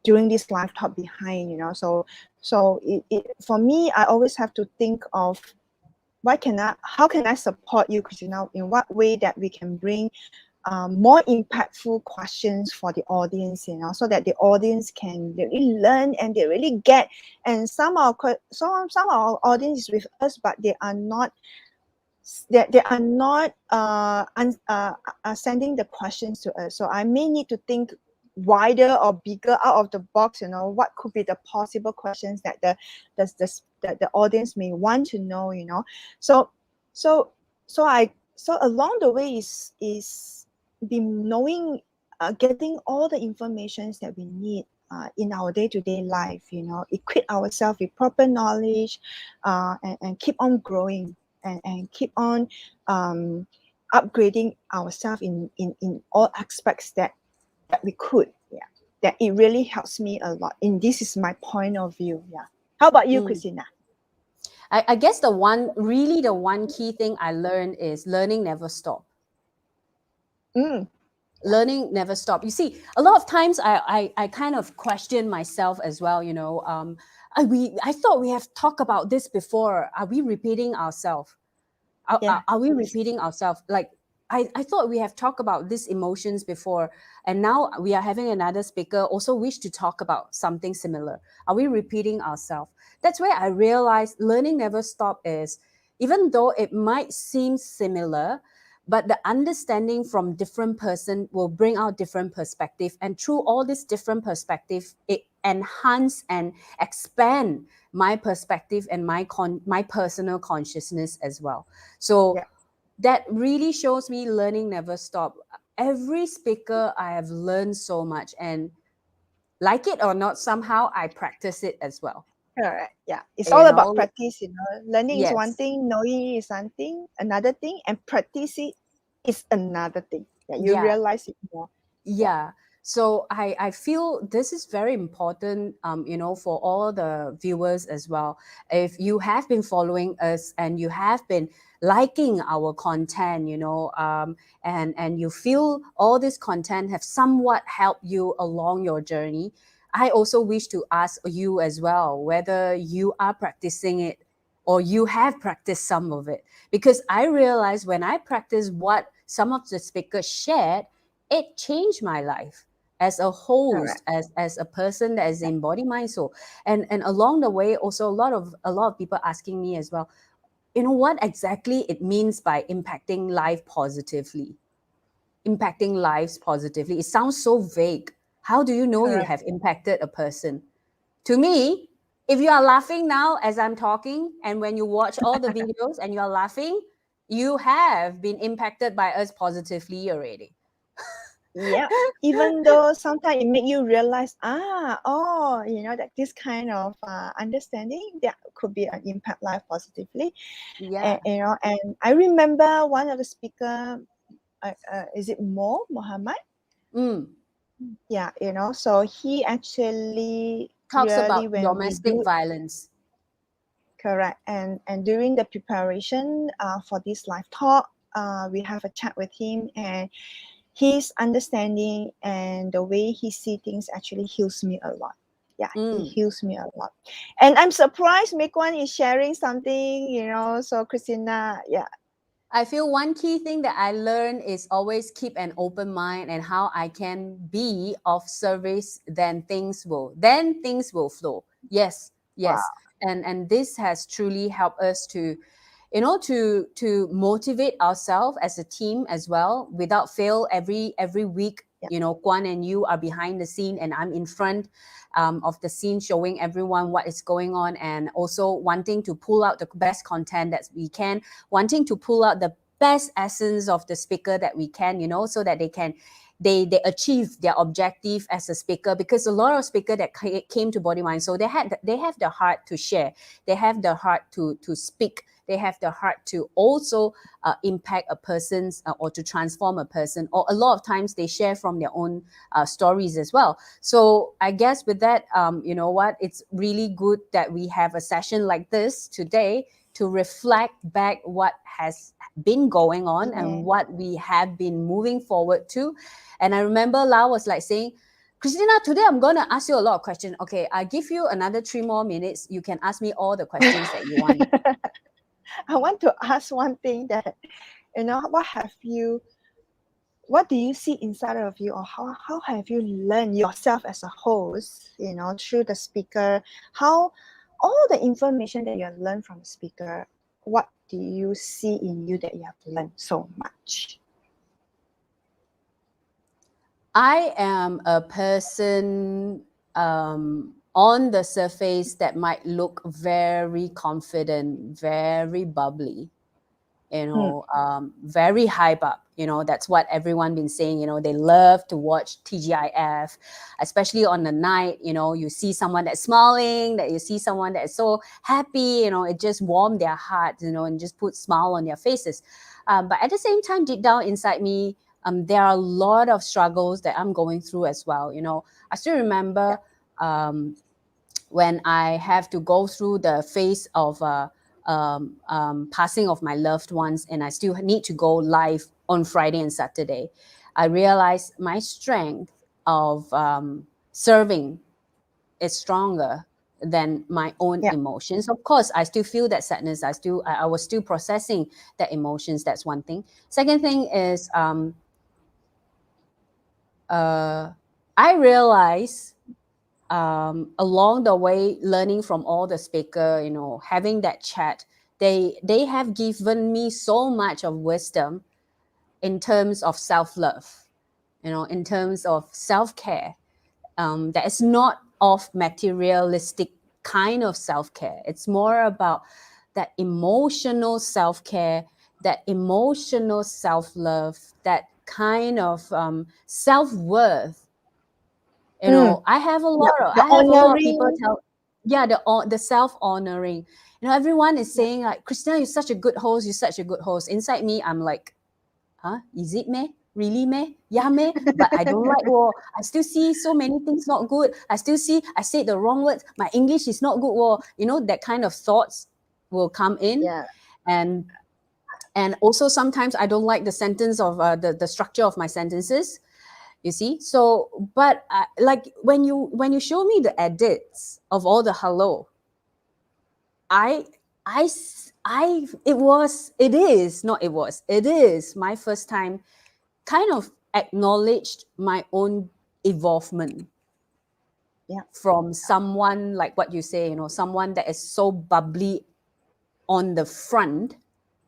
during this live talk behind, So for me, I always have to think of how can I support you, Christina, in what way that we can bring more impactful questions for the audience, so that the audience can really learn and they really get. And some of our audience is with us, but they are not sending the questions to us. So I may need to think wider or bigger out of the box. What could be the possible questions that the audience may want to know. So along the way is be knowing, getting all the information that we need in our day-to-day life. Equip ourselves with proper knowledge, and keep on growing. And keep on upgrading ourselves in all aspects that we could. That it really helps me a lot. And this is my point of view. How about you, Christina? I guess the one key thing I learned is learning never stop. Learning never stop. You see, a lot of times I kind of question myself as well. I thought we have talked about this before. Are we repeating ourselves? Are we repeating ourselves? Like I thought we have talked about these emotions before, and now we are having another speaker also wish to talk about something similar. Are we repeating ourselves? That's where I realized learning never stop is, even though it might seem similar, but the understanding from different person will bring out different perspective, and through all this different perspective, it enhance and expand my perspective and my personal consciousness as well. So that really shows me learning never stop. Every speaker I have learned so much, and like it or not, somehow I practice it as well. Correct. Yeah, it's all about practice. Learning is one Yes. thing, knowing is another thing, and practice it is another thing. You realize it more. So I feel this is very important, for all the viewers as well. If you have been following us and you have been liking our content, and you feel all this content have somewhat helped you along your journey, I also wish to ask you as well whether you are practicing it or you have practiced some of it. Because I realized when I practiced what some of the speakers shared, it changed my life as a host, as a person that is in body, mind, soul. And along the way, also a lot of people asking me as well, what exactly it means by impacting life positively. Impacting lives positively. It sounds so vague. How do you know you have impacted a person? To me, if you are laughing now as I'm talking, and when you watch all the videos and you are laughing, you have been impacted by us positively already. Yeah, even though sometimes it make you realize, that this kind of understanding that could be an impact life positively. Yeah. And I remember one of the speaker, is it Muhammad? Yeah, so he actually Talks really, about when we domestic do violence. correct, and during the preparation for this live talk, we have a chat with him, and his understanding and the way he sees things actually heals me a lot. Yeah, it heals me a lot. And I'm surprised Meikwan is sharing something, so Christina, yeah. I feel one key thing that I learned is always keep an open mind and how I can be of service, then things will flow. Yes. Wow. And this has truly helped us to motivate ourselves as a team as well without fail. Every week, Kwan and you are behind the scene and I'm in front of the scene, showing everyone what is going on, and also wanting to pull out the best content that we can, wanting to pull out the best essence of the speaker that we can, so that they achieve their objective as a speaker. Because a lot of speakers that came to Body Mind, so they have the heart to share, they have the heart to speak, they have the heart to also impact a person's or to transform a person, or a lot of times they share from their own stories as well. So I guess with that, it's really good that we have a session like this today to reflect back what has been going on and what we have been moving forward to. And I remember Lau was like saying, Christina, today I'm going to ask you a lot of questions. Okay, I give you another 3 more minutes. You can ask me all the questions that you want. I want to ask one thing that, what do you see inside of you, or how have you learned yourself as a host, through the speaker? How all the information that you have learned from the speaker, what do you see in you that you have learned so much? I am a person on the surface that might look very confident, very bubbly, very hype up. That's what everyone been saying. They love to watch TGIF, especially on the night. You see someone that's smiling, that you see someone that is so happy. It just warms their hearts, and just puts smile on their faces. But at the same time, deep down inside me, there are a lot of struggles that I'm going through as well. I still remember when I have to go through the phase of passing of my loved ones, and I still need to go live on Friday and Saturday. I realized my strength of serving is stronger than my own emotions. Of course, I still feel that sadness. I was still processing that emotions. That's one thing. Second thing is I realize along the way, learning from all the speaker, having that chat, they have given me so much of wisdom in terms of self-love, in terms of self-care, that is not of materialistic kind of self-care. It's more about that emotional self-care, that emotional self-love, that kind of self-worth. I have a lot of people tell, the self-honoring. Everyone is saying like, Christina, you're such a good host. Inside me, I'm like, huh? Is it me? really meh? Yeah meh? But I don't like, oh, I still see so many things not good. I still see I said the wrong words. My English is not good. Oh, that kind of thoughts will come in. Yeah. And also sometimes I don't like the sentence of the structure of my sentences. You see, so but like when you show me the edits of all the hello, it is my first time kind of acknowledged my own evolvement. Yeah. From someone like what you say, someone that is so bubbly on the front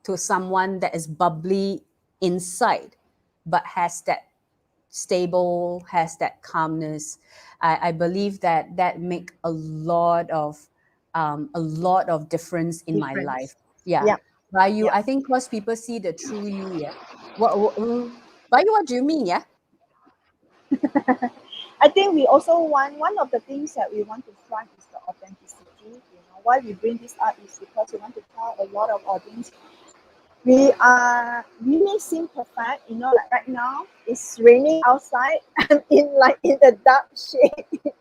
to someone that is bubbly inside, but has that calmness. I believe that make a lot of difference in my life. Yeah. Yeah. By you, Yeah. I think because people see the true you. Yeah. By you, what do you mean? Yeah. I think we also want, one of the things that we want to strive is the authenticity. Why we bring this up is because we want to tell a lot of audience we may seem perfect, like right now it's raining outside. I'm in the dark shade.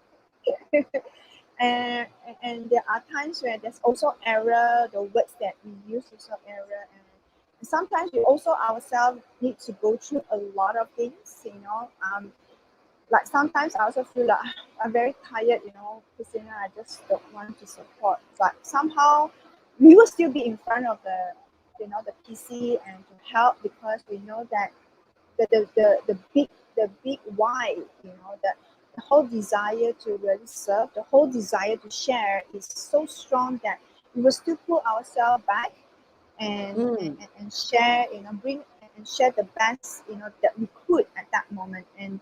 and there are times where there's also error, the words that we use is some error, and sometimes we also ourselves need to go through a lot of things. Like sometimes I also feel like I'm very tired, Christina, I just don't want to support. But somehow we will still be in front of the PC and to help, because we know that the big why, the whole desire to really serve, the whole desire to share is so strong that we will still put ourselves back and share, bring and share the best, that we could at that moment. And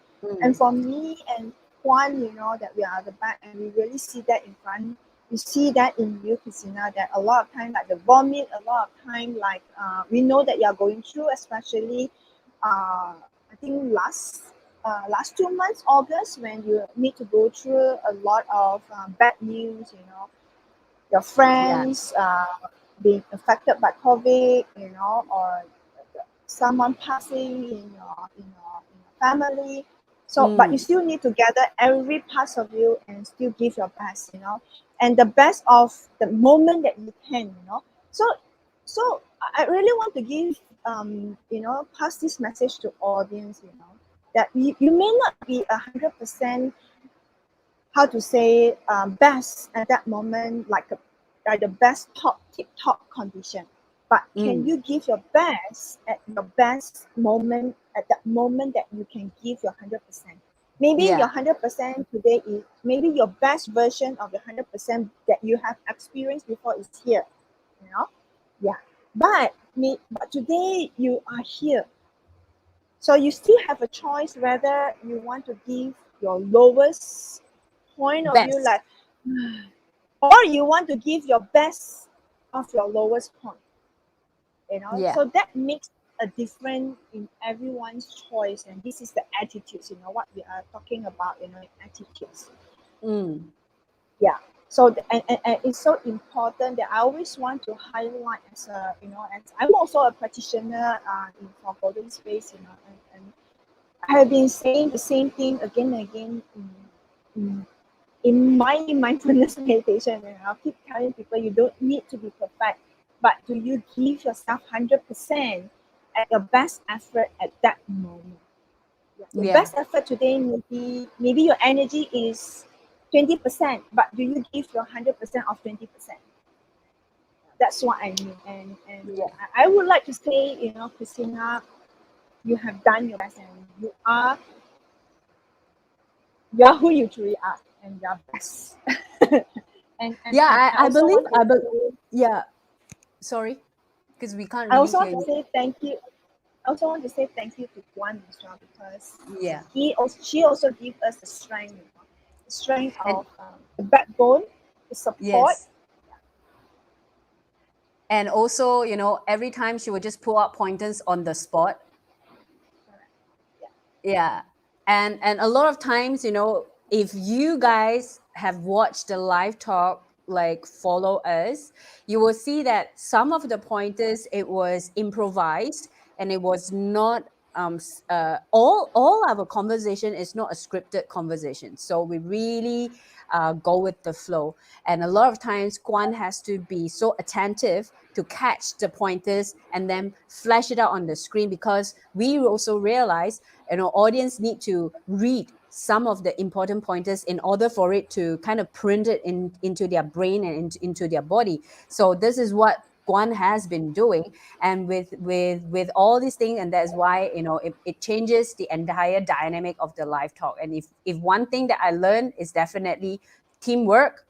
for me and Juan, that we are at the back and we really see that in front. We see that in you, Christina, that a lot of time, like the vomit, a lot of time, like we know that you are going through, especially I think last 2 months, August, when you need to go through a lot of bad news, your friends being affected by COVID, or someone passing in your family. So, but you still need to gather every part of you and still give your best, and the best of the moment that you can, So I really want to give, pass this message to audience, that you may not be 100%, how to say, best at that moment, like the best tip top condition, but can you give your best at your best moment, at that moment that you can give your 100%? Maybe your 100% today is maybe your best version of the 100% that you have experienced before is here, yeah. But today you are here, so you still have a choice whether you want to give your lowest point of view, Best. like, or you want to give your best of your lowest point. Yeah. So that makes a difference in everyone's choice, and this is the attitudes. What we are talking about. Attitudes. Yeah. So and it's so important that I always want to highlight as as I'm also a practitioner in for golden space, and I have been saying the same thing again and again in my mindfulness meditation, and I'll keep telling people you don't need to be perfect, but do you give yourself 100% at your best effort at that moment? Your best effort today, maybe your energy is 20%, but do you give your 100% of 20%? That's what I mean. And I would like to say, Christina, you have done your best, and you are who you truly are, and you are best. and I also believe. want to Yeah. Sorry, because we can't I really also hear want to you. say thank you. I also want to say thank you to Guan as well, because Yeah. she also gave us the strength, the strength And of the backbone, the support. yes. And also, every time she would just pull out pointers on the spot. Yeah. And a lot of times, if you guys have watched the live talk, like follow us, you will see that some of the pointers, it was improvised and it was not all our conversation is not a scripted conversation. So we really go with the flow. And a lot of times, Kwan has to be so attentive to catch the pointers and then flash it out on the screen, because we also realize, audience need to read some of the important pointers in order for it to kind of print it into their brain and into their body. So this is what Guan has been doing, and with all these things, and that's why it changes the entire dynamic of the live talk. And if one thing that I learned is definitely teamwork.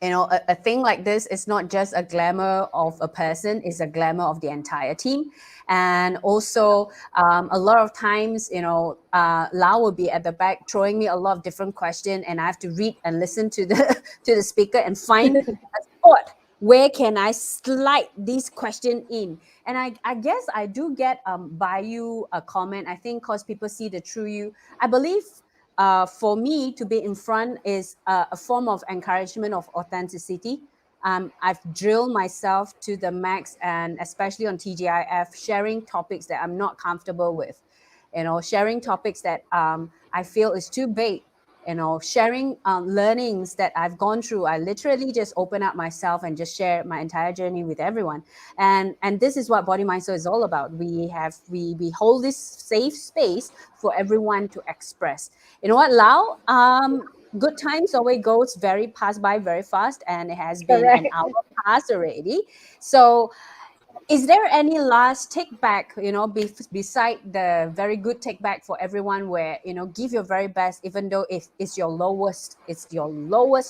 A thing like this is not just a glamour of a person, it's a glamour of the entire team. And also a lot of times, Lau will be at the back throwing me a lot of different questions, and I have to read and listen to the to the speaker and find a spot where can I slide this question in. And I guess I do get by you a comment, I think, because people see the true you. I believe for me to be in front is a form of encouragement of authenticity. I've drilled myself to the max, and especially on TGIF, sharing topics that I'm not comfortable with, sharing topics that I feel is too big, sharing learnings that I've gone through. I literally just open up myself and just share my entire journey with everyone. And this is what Body Mind Soul is all about. We hold this safe space for everyone to express. You know what, Lau? Good times always pass by very fast, and it has been an hour past already. So is there any last take back, beside the very good take back for everyone, where, give your very best, even though it's your lowest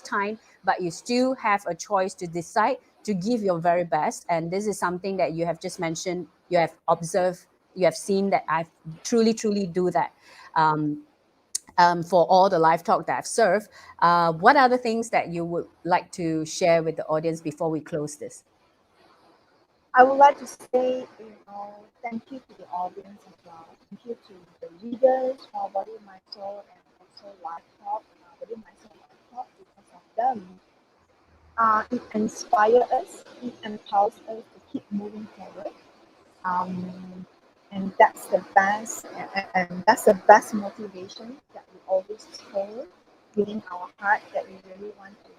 time, but you still have a choice to decide to give your very best. And this is something that you have just mentioned, you have observed, you have seen that I've truly do that. For all the live talk that I've served, what are the things that you would like to share with the audience before we close this? I would like to say, thank you to the audience as well. Thank you to the readers for Body, Mind, Soul, and also LiveTalk, Body, Mind, Soul, LiveTalk. Because of them, it inspires us, it empowers us to keep moving forward. And that's the best, and that's the best motivation that we always hold within our heart, that we really want to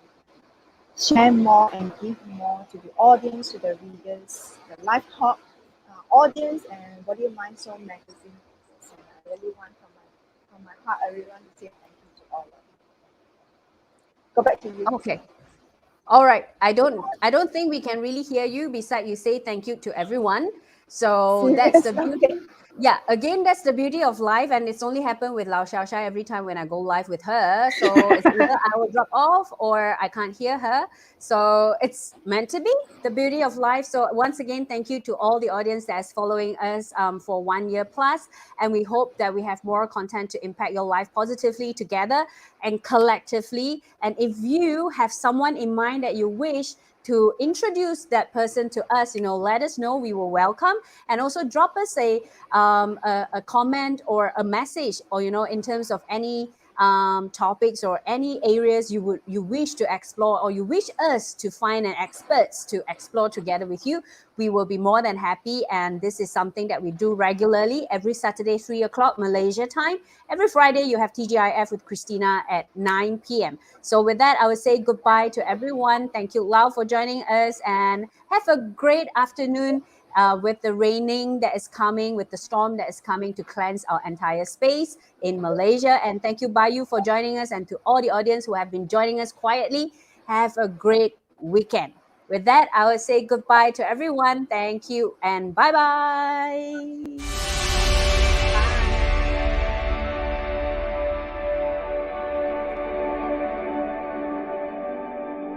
share more and give more to the audience, to the readers, the LiveTalk audience, and Body, Mind, Soul magazine. And I really want from my heart, I really want to say thank you to all of you. Go back to you. Okay. All right. I don't think we can really hear you beside you say thank you to everyone. So that's the beauty. Okay. Yeah, again, that's the beauty of live, and it's only happened with Lau Xiaoxia every time when I go live with her. So it's either I will drop off or I can't hear her. So it's meant to be the beauty of live. So once again, thank you to all the audience that's following us for 1 year plus, and we hope that we have more content to impact your life positively together and collectively. And if you have someone in mind that you wish to introduce that person to us, let us know. We will welcome. And also drop us a comment or a message, or in terms of any topics or any areas you wish to explore, or you wish us to find an experts to explore together with you. We will be more than happy. And this is something that we do regularly every Saturday, 3 o'clock Malaysia time. Every Friday, you have TGIF with Christina at 9 p.m. So with that, I will say goodbye to everyone. Thank you, Lau, for joining us, and have a great afternoon with the raining that is coming, with the storm that is coming to cleanse our entire space in Malaysia. And thank you, Bayu, for joining us, and to all the audience who have been joining us quietly. Have a great weekend. With that, I will say goodbye to everyone. Thank you and bye-bye.